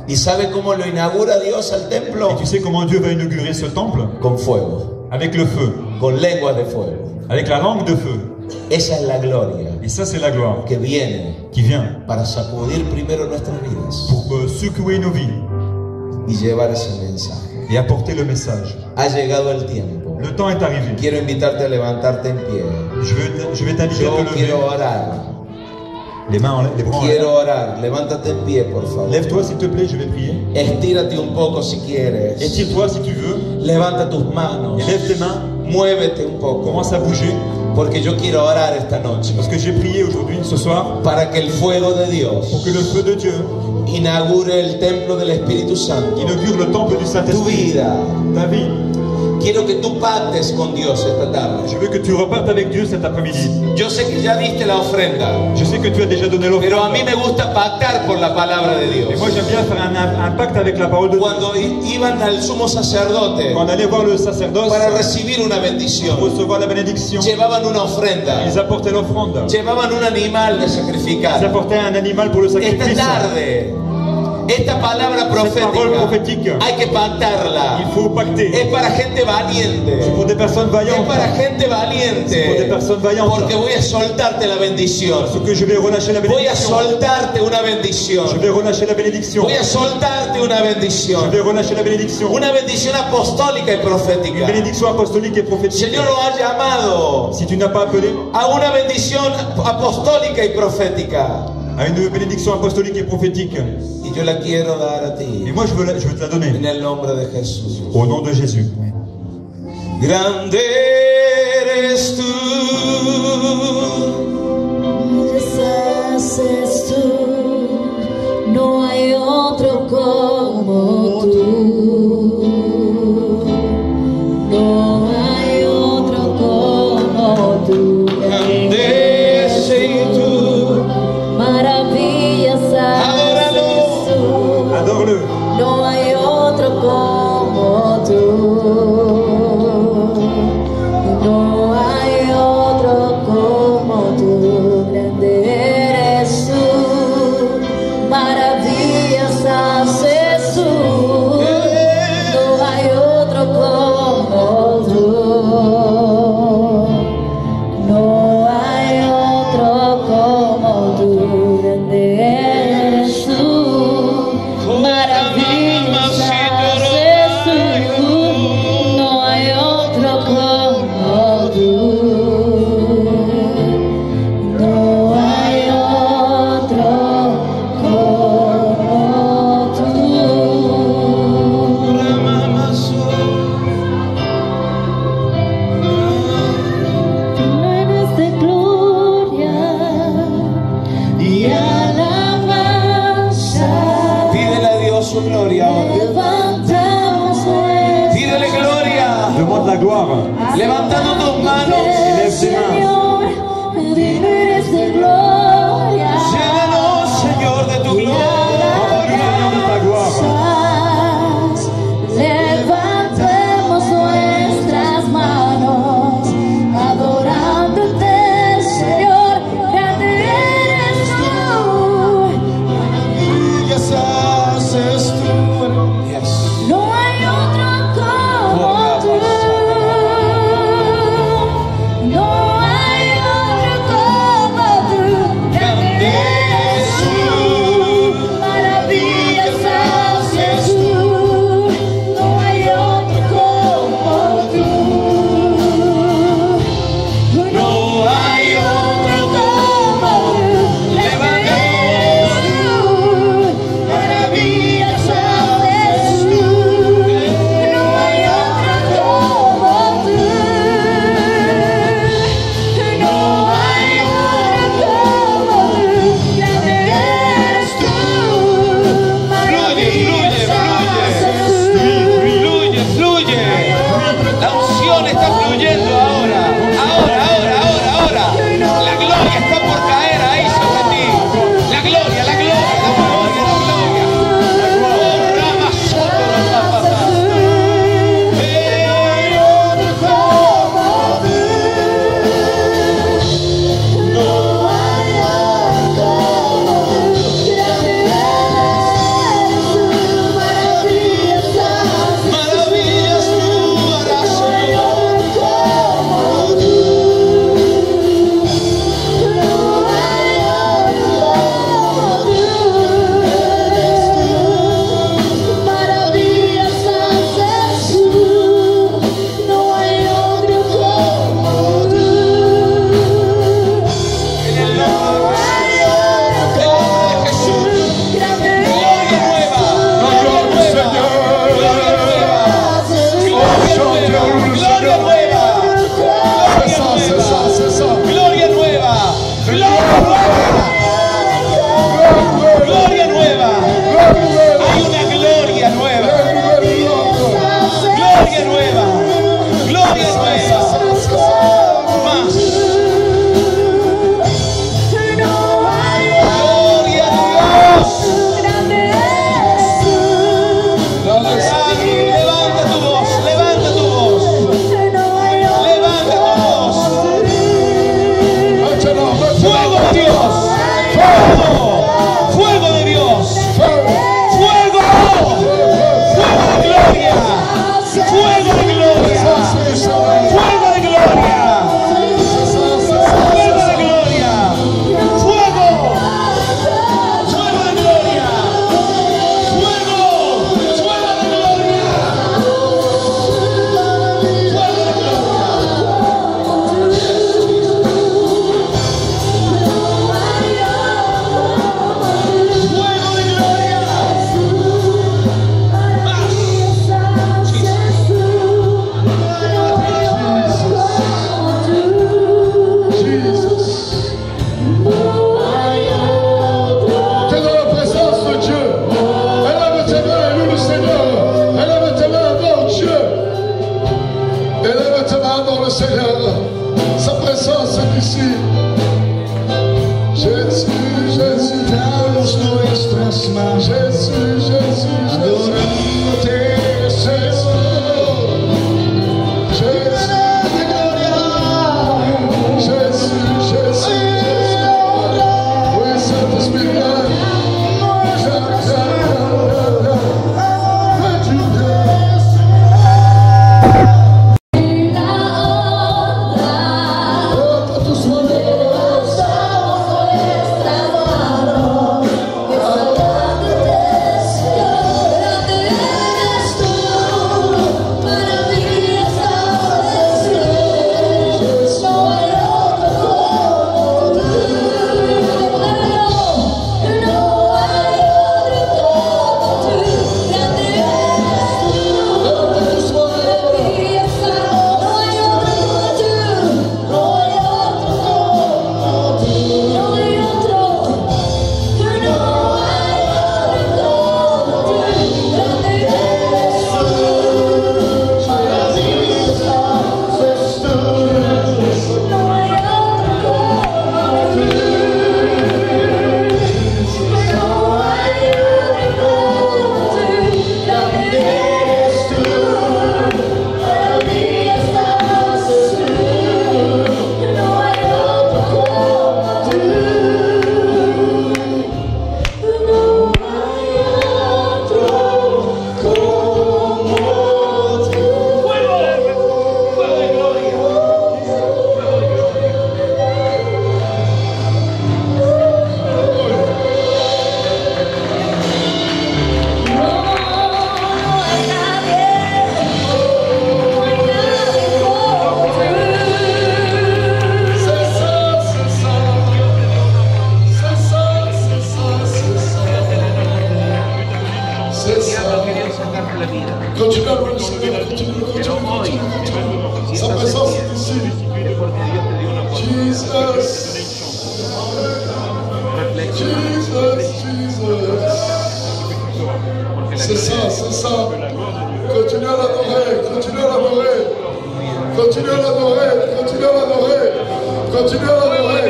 ¿Y sabe cómo lo inaugura Dios al templo? Et tu sais comment Dieu va inaugurer ce temple? Con fuego, Avec le feu. con lenguas de fuego. Avec la langue de feu. Esa es la gloria Et ça, c'est la gloire que viene qui vient para sacudir primero nuestras vidas pour secouer nos vies y llevar ese mensaje. et apporter le message. Ha llegado el tiempo. Le temps est arrivé. Quiero invitarte a levantarte en pie. Je vais t'inviter à Yo te quiero lever. orar. Les mains les bras en l'air. Quiero orar. Levántate en pie, por favor. Lève-toi s'il te plaît, je vais prier. Estírate un poco si quieres. Étire-toi si tu veux. Levanta tus manos. Et lève tes mains. Muévete un poco. Commence à bouger. Porque yo quiero orar esta noche. Parce que j'ai prié aujourd'hui, ce soir, Para que el fuego de Dios pour que le feu de Dieu inaugure el templo del Espíritu Santo. inaugure le temple du Tu Saint-Esprit. vida. Ta vie. Quiero que tú pactes con Dios esta tarde. Je veux que tu repartes avec Dieu cet après-midi. Yo sé que ya diste la ofrenda, Je sais que tu as déjà donné l'offrande. pero a mí me gusta pactar por la palabra de Et Dios. moi j'aime bien faire un pacte avec la parole de Dieu. Cuando iban al sumo sacerdote Quand on allait voir le sacerdoce para recibir una pour bendición, recevoir la bénédiction, llevaban una ofrenda, ils apportaient l'offrande. llevaban un animal de Ils sacrificar. apportaient un animal pour le Esta sacrifice. tarde, esta palabra parole prophétique, hay que pactarla. il faut pacter. Es para gente valiente. C'est pour des personnes Es vaillantes. para gente C'est pour des valiente. personnes vaillantes. Porque voy a soltarte la bendición. Parce que je vais relâcher la Voy a bénédiction. soltarte una bendición. Je vais relâcher la bénédiction. Voy a soltarte una Je bendición. vais relâcher la bénédiction. Una bendición apostólica y Une profética. bénédiction apostolique et El prophétique. Señor lo ha llamado Si tu n'as pas appelé a una bendición apostólica y profética. à une bénédiction apostolique et prophétique, Y yo la quiero dar a ti. et moi je veux te la donner En el nombre de Jesús. au nom de Jésus. Grande eres tú. Deshaces tú, no hay otro como tú. No hay otro como tú. Grande sei tu. Maravillas haces tú. Adore-le. No hay otro como tú. No hay otro como tú. Grande eres tú. Maravillas haces tú. No hay otro como tú. No hay otro como tú. Grande eres tú. Maravillas haces tú. No hay otro como tú. No hay otro como tú. Llenas de gloria y alabanza. Pídele a Dios su gloria ahora. Levantamos nuestras Pídele gloria. Demande la gloire. Levantando tus manos. Lève tes mains. Señor, llenas de gloria. Llénanos, Señor, de tu gloria. Levantemos nuestras manos, adorándote, Señor, grande eres tú. Maravillas haces tú. Yes. No hay otro como tú. No hay otro como tú. Adore le Seigneur. Sa présence est ici. Jésus, Jésus, nuestras manos. Jésus, Jésus, adorándote, Jésus. C'est ça, c'est ça. Continue à l'adorer, continue à l'adorer. Continue à l'adorer, continue à l'adorer. Continue à l'adorer.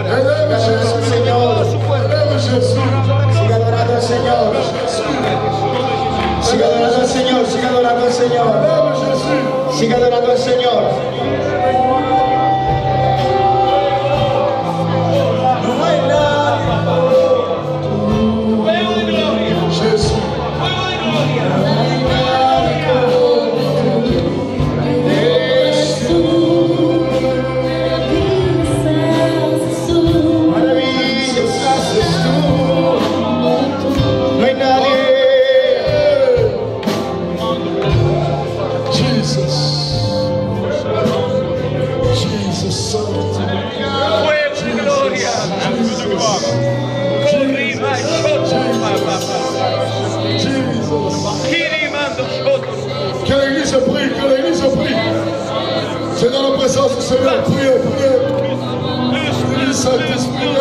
Élève Jésus, élève Jésus. Siga adorando al Señor. Siga adorando al Señor, siga adorando al Señor. Élève Jésus. Siga adorando al Señor. C'est dans la présence du Seigneur. Priez, priez. Priez, Saint-Esprit.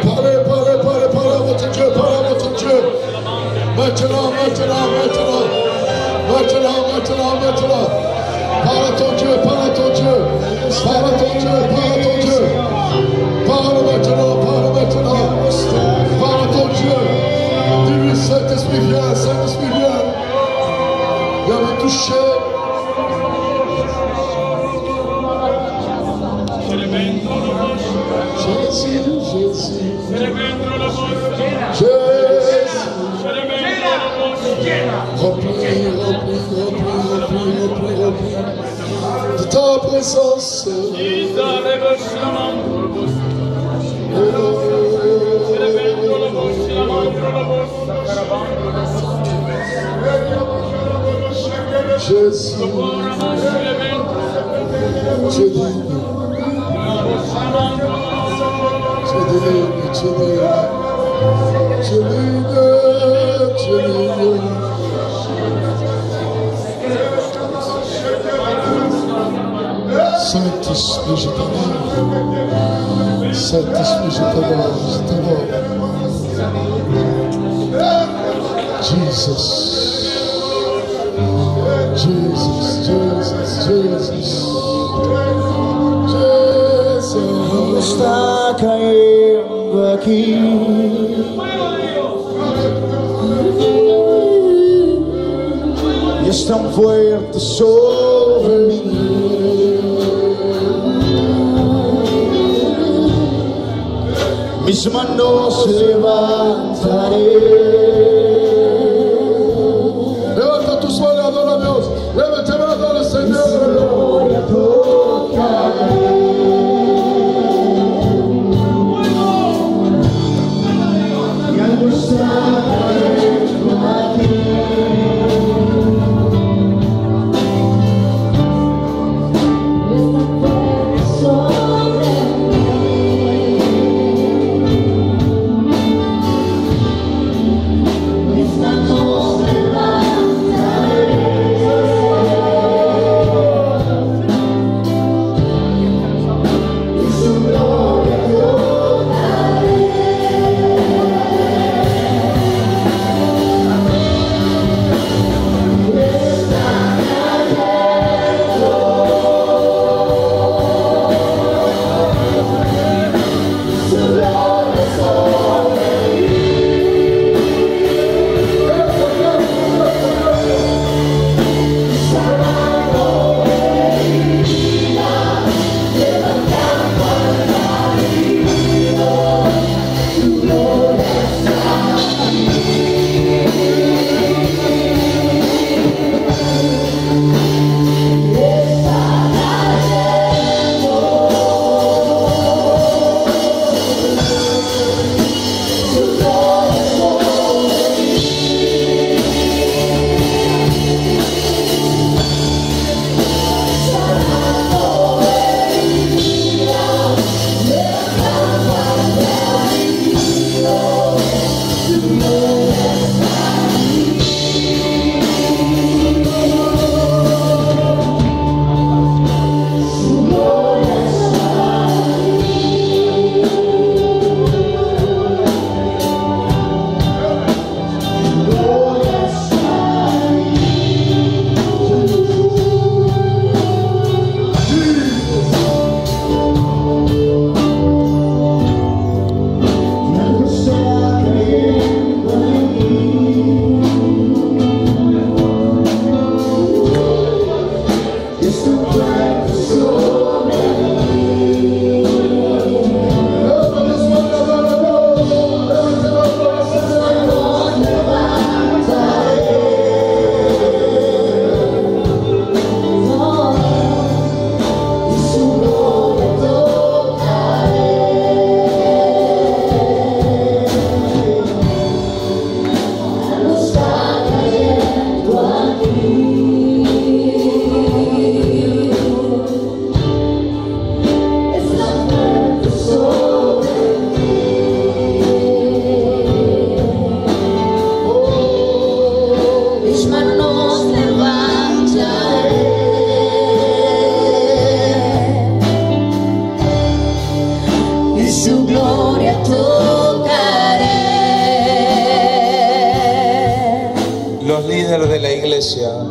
Parlez, parlez, parlez, parlez à votre Dieu, parlez à votre Dieu. Maintenant, maintenant, maintenant. Maintenant, maintenant, maintenant. Parle à ton Dieu, parle à ton Dieu. Parle à ton Dieu, parle à ton Dieu. Parle maintenant, parle maintenant. Parle à ton Dieu. Dis-lui, Saint-Esprit, viens, Saint-Esprit, viens. Viens me toucher. Jésus, Jésus. Jésus. Remplis, remplis, remplis, remplis, remplis, remplis. De ta présence. Jésus, tu es digne, tu es digne, tu es digne, tu es digne. Saint-Esprit, je t'aime. Saint-Esprit, je t'adore, Jesus. Jesus, Jesus, Jesus. Está cayendo aquí. Y es tan fuerte sobre mí. Mis manos levantaré. Levanta tus manos, adora a Dios. Levanta la mano al Señor. Y algo está cayendo aquí.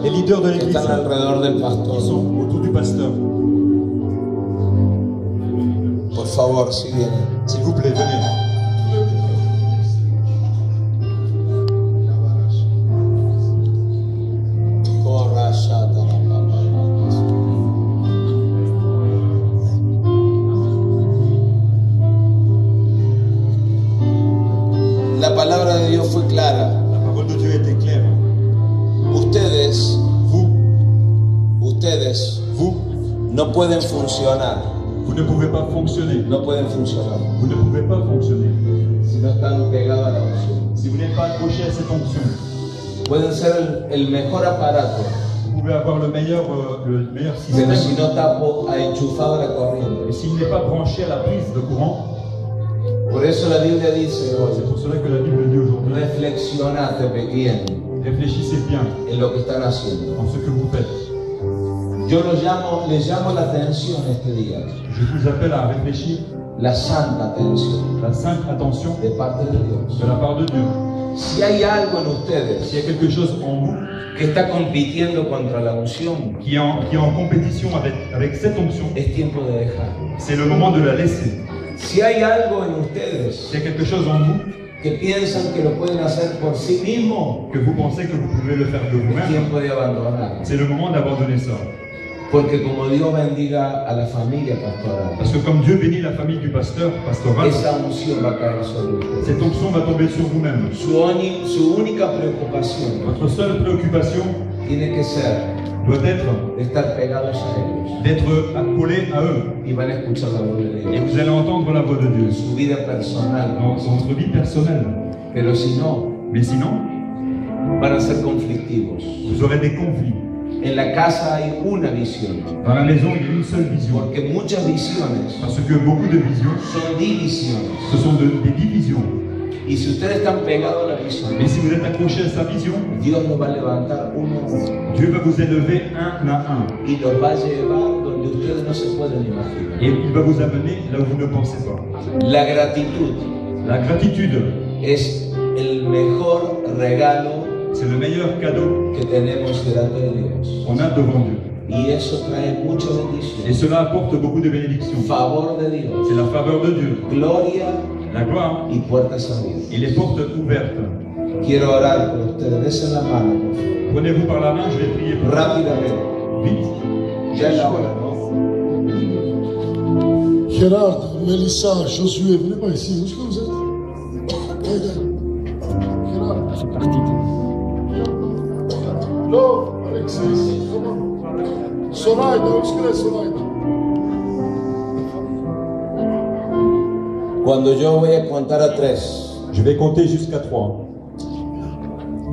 Les leaders de l'église están alrededor del pastor. Ils sont autour du pasteur. Por favor, si vienen. S'il vous plaît, venez. La palabra de Dios fue clara. La parole de Dieu était claire. Ustedes, no pueden funcionar. Vous ne pouvez pas fonctionner. No pueden funcionar. Vous ne pouvez pas fonctionner. Si no están pegados a la unción. Si vous n'êtes pas accroché à cette onction. Pueden ser el mejor aparato. Vous pouvez avoir le meilleur système. Pero si no está enchufado a la corriente. Et s'il n'est pas branché à la prise de courant. Por eso la Biblia dice hoy, c'est pour cela que la Bible dit aujourd'hui, reflexionate bien, réfléchissez bien en lo que están haciendo. En ce que vous faites. Yo les llamo la atención este día. Je vous appelle à réfléchir. la santa atención la sainte attention de parte de Dios. de la part de Dieu. Si hay algo en ustedes S'il y a quelque chose en vous que está compitiendo contra la unción, qui est en compétition avec cette onction, es tiempo de dejar. c'est le moment de la laisser. Si hay algo en ustedes S'il y a quelque chose en vous que piensan que lo pueden hacer por sí mismos, que vous pensez que vous pouvez le faire de es vous-même, tiempo de abandonar. c'est le moment d'abandonner ça. Porque como Dios bendiga a la familia pastoral, Parce que comme Dieu bénit la famille du pasteur pastoral, esa unción va a caer sobre ustedes. cette onction va tomber sur vous-même. Su única preocupación Votre seule préoccupation tiene que ser doit être de estar pegados a ellos d'être accolé à eux. y van a escuchar la voz de Et Dios. vous allez entendre la voix de Dieu Su vida personal, dans votre vie personnelle. pero si no, Mais sinon, van a ser conflictivos. vous aurez des conflits. En la casa hay una visión, Dans la maison, il y a une seule vision. porque muchas visiones Parce que beaucoup de visions, son divisiones. ce sont des divisions. Y si ustedes están pegados a la visión, Mais si vous êtes accroché à sa vision, Dios los va a levantar uno a uno Dieu va vous élever un à un. y los va a llevar donde ustedes no se pueden imaginar. Et il va vous amener là où vous ne pensez pas. La gratitud La gratitude, es el mejor regalo c'est le meilleur cadeau que tenemos delante de Dios. qu'on a devant Dieu. Y eso trae mucha bendición, Et cela apporte beaucoup de bénédictions. favor de Dios, C'est la faveur de Dieu, gloria la gloire y puertas abiertas. et les portes ouvertes. Quiero orar por ustedes. Desen la mano, por favor. Prenez-vous par la main, je vais prier pour vous. Rápidamente. Vite. Ya es la hora, ¿no? Gérard, Mélissa, Josué, venez pas ici. Où est-ce que vous êtes? Gérard. C'est parti. Lo, Alexis, comment? Soraida, où est-ce que est Soraida? Cuando yo voy a contar a 3, Je vais compter jusqu'à 3.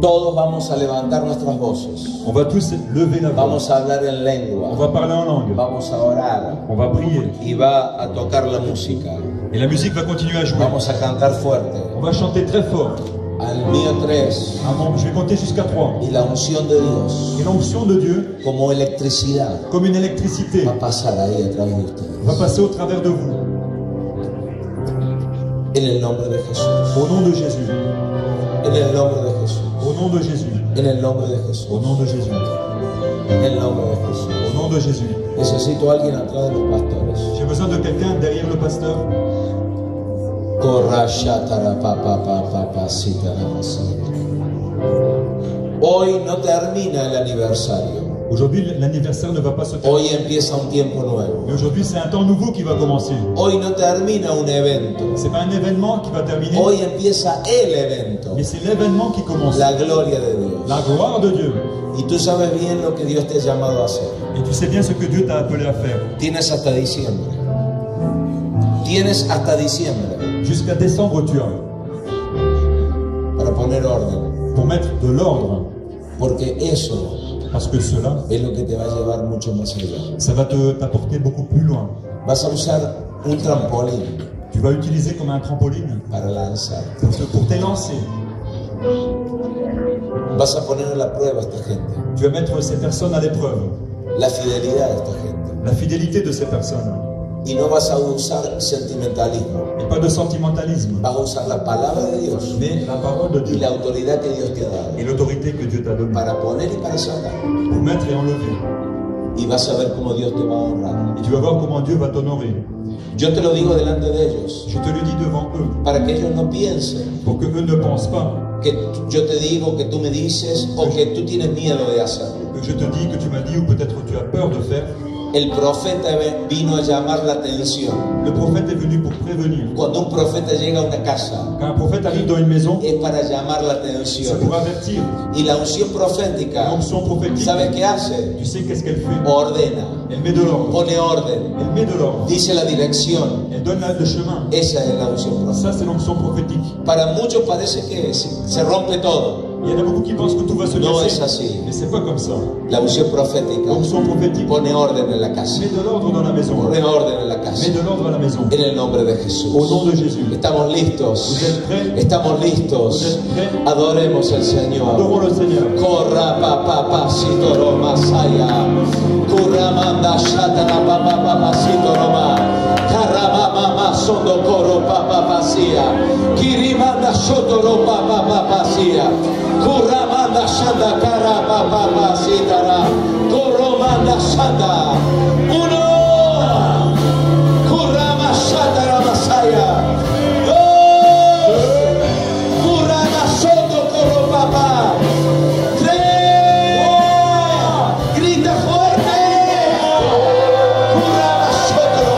todos vamos a levantar nuestras voces. On va tous lever la voix. Vamos a hablar en On lengua. va parler en langue. Vamos a orar. On va prier. Y va a tocar la música. Et la musique va continuer à jouer. Vamos a cantar fuerte. On va chanter très fort. Al mío 3. Je vais compter jusqu'à 3. Y la unción de Dios, Et l'onction de Dieu, como electricidad, comme une électricité, va a pasar ahí a través de ustedes. va passer au travers de vous. En el nombre de Jesús. Au nom de Jésus. En el nombre de Jesús. Au nom de Jésus. En el nombre de Jesús. Au nom de Jésus. En el nombre de Jesús. Au nom de Jésus. Necesito a alguien atrás de los pastores. J'ai besoin de quelqu'un derrière le pasteur. Hoy no termina el aniversario. Aujourd'hui, l'anniversaire ne va pas se terminer. Hoy empieza un tiempo nuevo. Mais aujourd'hui, c'est un temps nouveau qui va commencer. Hoy no termina un evento. C'est pas un événement qui va terminer, Hoy empieza el evento. mais c'est l'événement qui commence. La gloria de Dios. La gloire de Dieu. Y tú sabes bien lo que Dios te ha llamado a hacer. Et tu sais bien ce que Dieu t'a appelé à faire. Tienes hasta diciembre. Tienes hasta diciembre Jusqu'à décembre, tu as. para poner orden. Pour mettre de l'ordre. Porque eso Parce que cela, es lo que te va a llevar mucho más allá. ça va t'apporter beaucoup plus loin. Vas a usar un trampolín Tu vas utiliser comme un trampoline para lanzar. pour t'élancer. Vas a poner a la prueba a esta gente. Tu vas mettre ces personnes à l'épreuve. La fidelidad de esta gente. La fidélité de ces personnes. Y no vas a usar sentimentalismo. Et pas de sentimentalisme. Vas a usar la palabra de Dios Mais la parole de y Dieu. la autoridad que Dios te ha dado Et l'autorité que Dieu t'a donnée. para poner y para sacar. Pour mettre et enlever. Y vas a ver cómo Dios te va a honrar. Et tu vas voir comment Dieu va t'honorer. Yo te lo digo delante de ellos Je te le dis devant eux. para que ellos no piensen Pour que eux ne pensent pas que yo te digo, que tú me dices o que tú tienes miedo de hacerlo. que je te dis, que tu m'as dit ou peut-être tu as peur de faire. El profeta vino a llamar la atención. Le prophète est venu pour prévenir. Cuando un profeta llega a una casa, Quand un prophète arrive dans une maison, es para llamar la c'est atención. pour avertir. Y la unción profética, L'onction prophétique, ¿sabes qué hace? tu sais qu'est-ce qu'elle fait? Ordena, Elle met de l'ordre. pone orden, Elle met de l'ordre. dice la dirección. Elle donne le chemin. Esa es la unción profética. Ça, c'est l'onction prophétique. Para muchos parece que se rompe todo. Il y en a beaucoup qui pensent que tout va se No es casser. así. Mais c'est pas comme ça. La unción profética L'onction prophétique pone orden en la casa. met de l'ordre dans la maison. Pone orden en la casa. Met de l'ordre à la maison. En el nombre de Jesús. Au nom de Jésus. Estamos listos. Vous êtes prêts? Estamos Vous listos. êtes prêts? Adoremos al Señor. Adorons le Seigneur. Corra papacito romasaya. Curra manda shatana papacito roma. Carra mama sondo coro papapasia. Kirimanda sotoro papapasia. Kuramanda shanda kara papapasitara. Koromanda shanda. Uno. Kurama shatara masaya. Dos. Kurama sondo coro papa. Tres. Grita fuerte. Kurama sotoro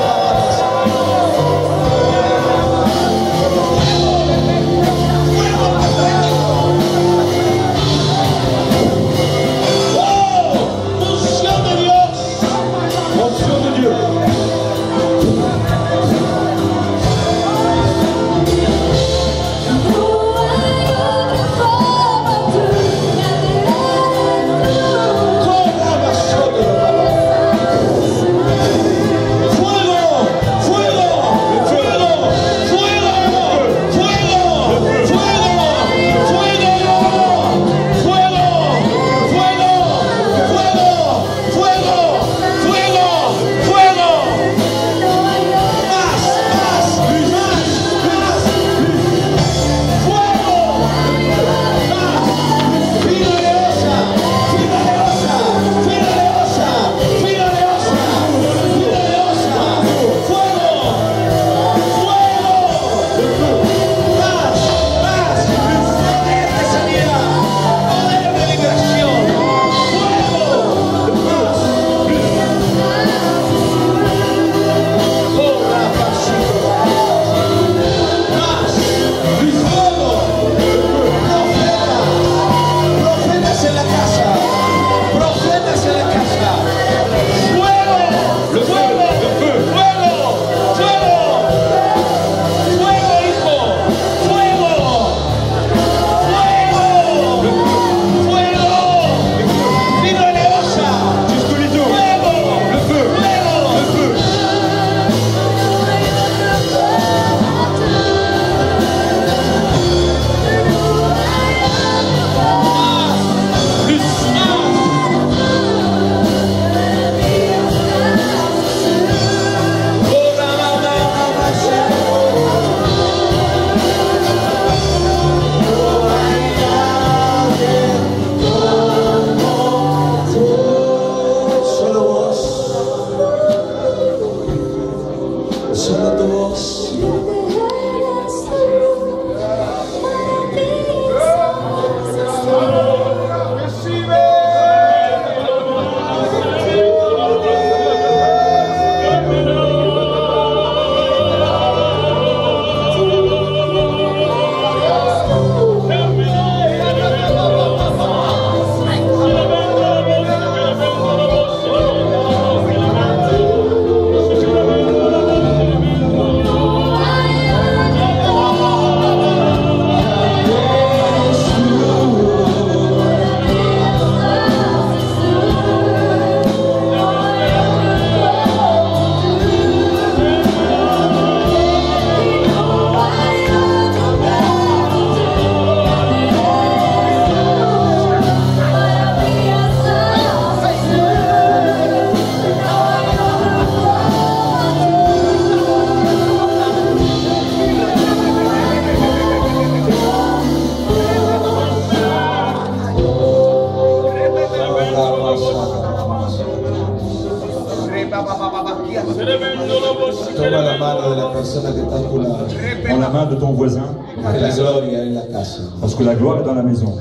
Toma la mano de la persona que está a tu lado. Prends la main de ton voisin. Que la gloria en la casa. Parce que la gloire est dans la maison.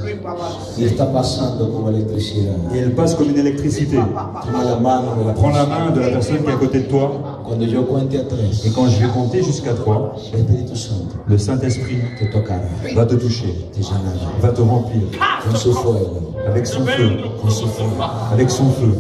Y está pasando como electricidad. Et elle passe comme une électricité. Toma la mano de la Prends la main de la personne qui est à côté de toi. Cuando yo cuente a tres. Et quand je vais compter jusqu'à 3, Espíritu Santo le Saint-Esprit te tocará. va te toucher, Te llenará. va te remplir Con su fuego. avec son feu, Con su fuego. avec son feu.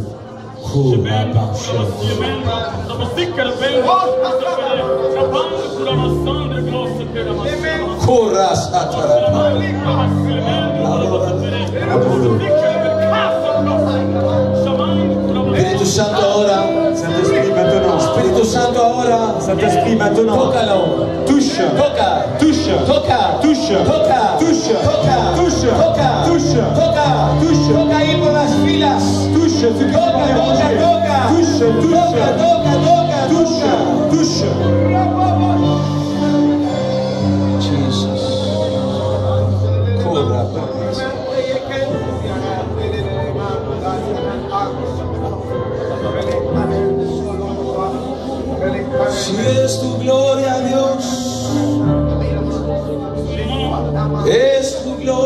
Espíritu Santo ahora. Saint-Esprit maintenant. Espíritu Santo ahora. Saint-Esprit maintenant. Tócalo. Touche. Toca. Touche. Toca. Touche. Toca. Touche. Toca. Touche. Toca. Touche. Toca. Touche. Toca ahí por las filas. Touche. Tu Toca, toca, toca. Touche. Touche. Toca, toca, toca. Touche. Touche.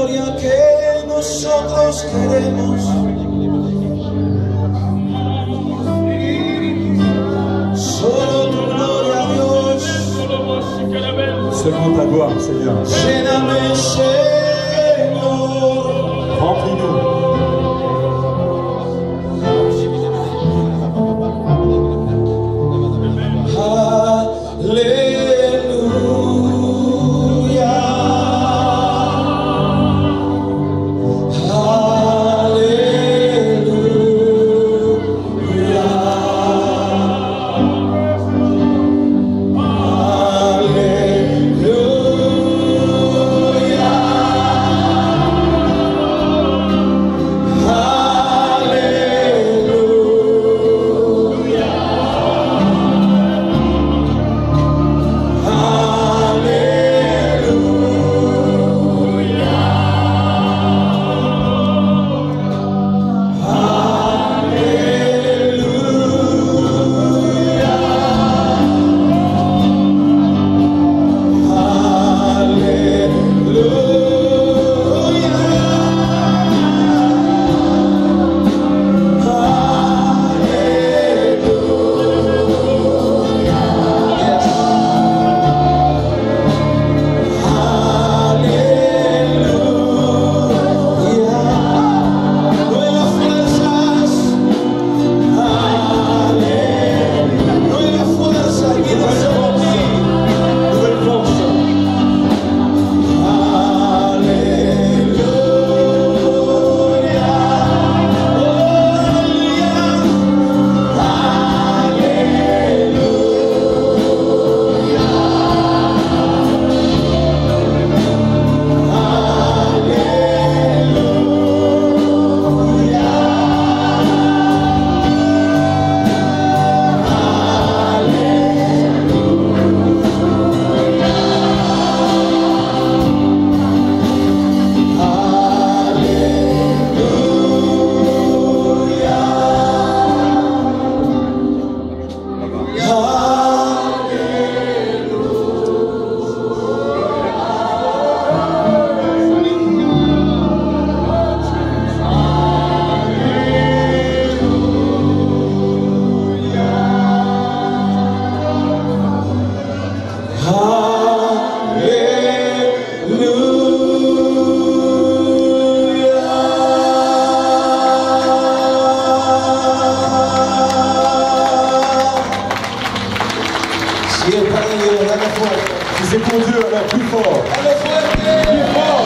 gloria que nosotros queremos. Solo tu gloria, Dios. Seulement ta gloire, Seigneur. Lléname, Señor. Remplis-nous. Si c'est pour Dieu, alors plus fort. Plus fort.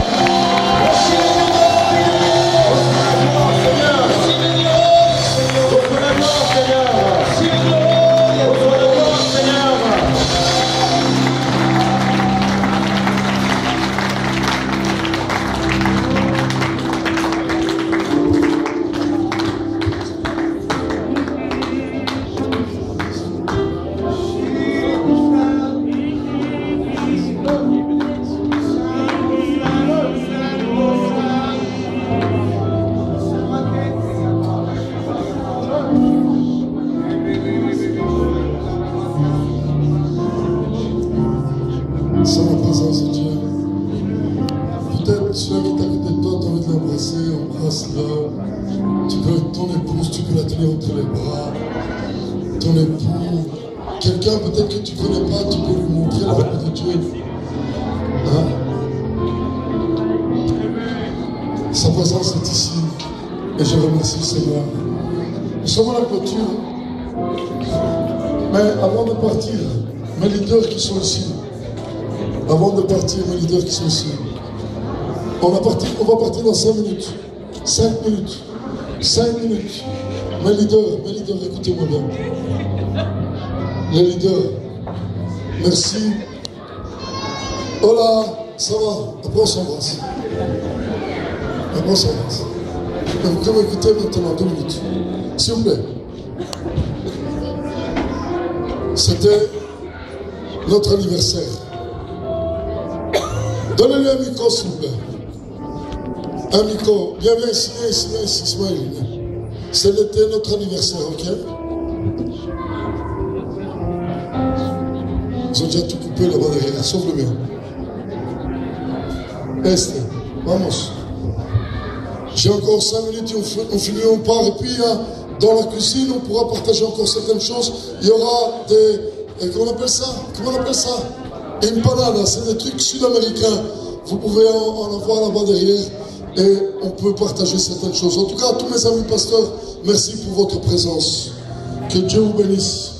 Sans la présence de Dieu. Peut-être celui qui est à côté de toi, tu as envie de l'embrasser, embrasse-le. Tu peux, ton épouse, tu peux la tenir entre les bras. Ton époux. Quelqu'un peut-être que tu ne connais pas, tu peux lui montrer l'amour de Dieu. Hein? Sa présence est ici. Et je remercie le Seigneur. Nous sommes à la clôture. Mais avant de partir, mes leaders qui sont ici, avant de partir, mes leaders qui sont ici, on va partir dans 5 minutes. 5 minutes. 5 minutes. Mes leaders, écoutez-moi bien. Les leaders, merci. Hola, ça va? Après on s'embrasse. Après on s'embrasse. Mais vous pouvez m'écouter maintenant 2 minutes. S'il vous plaît. C'était notre anniversaire. Donnez-lui un micro, s'il vous plaît. Un micro. Viens ici, Ismaël. C'était notre anniversaire, ok? Ils ont déjà tout coupé là-bas derrière, sauf le mien. Esther. Vamos. J'ai encore 5 minutes et on finit, on part. Et puis, dans la cuisine, on pourra partager encore certaines choses. Il y aura des... Comment on appelle ça? Comment on appelle ça? Empanada, c'est des trucs sud-américains. Vous pouvez en avoir là-bas derrière. Et on peut partager certaines choses. En tout cas, à tous mes amis pasteurs, merci pour votre présence. Que Dieu vous bénisse.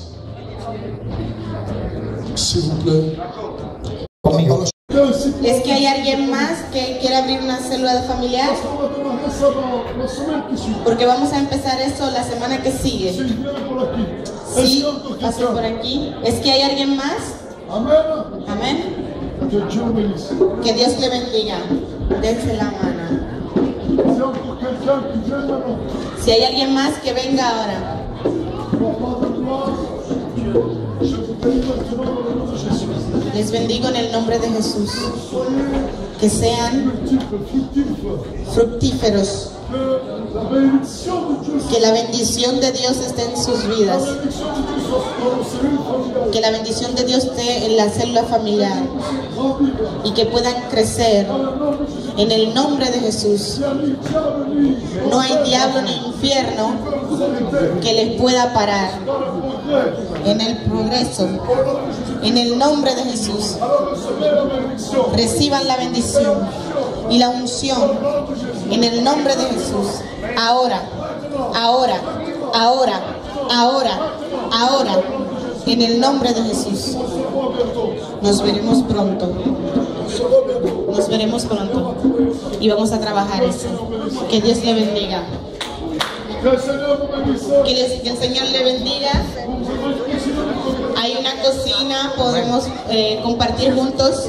S'il vous plaît. ¿Es que hay alguien más que quiera abrir una célula familiar? Porque vamos a empezar eso la semana que sigue. Sí, pasen por aquí. ¿Es que hay alguien más? Amén. Que Dios le bendiga. Dense la mano. Si hay alguien más, que venga ahora. Les bendigo en el nombre de Jesús. Que sean fructíferos. Que la bendición de Dios esté en sus vidas. Que la bendición de Dios esté en la célula familiar. Y que puedan crecer en el nombre de Jesús. No hay diablo ni infierno que les pueda parar en el progreso. En el nombre de Jesús, reciban la bendición y la unción en el nombre de Jesús. Ahora, ahora, ahora, ahora, ahora, en el nombre de Jesús. Nos veremos pronto. Nos veremos pronto. Y vamos a trabajar eso. Que Dios le bendiga. Que el Señor le bendiga. Hay una cocina, podemos compartir juntos.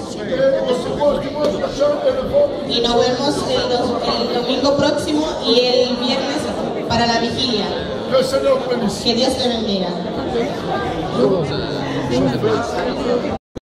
Y nos vemos el domingo próximo y el viernes para la vigilia. Que Dios le bendiga.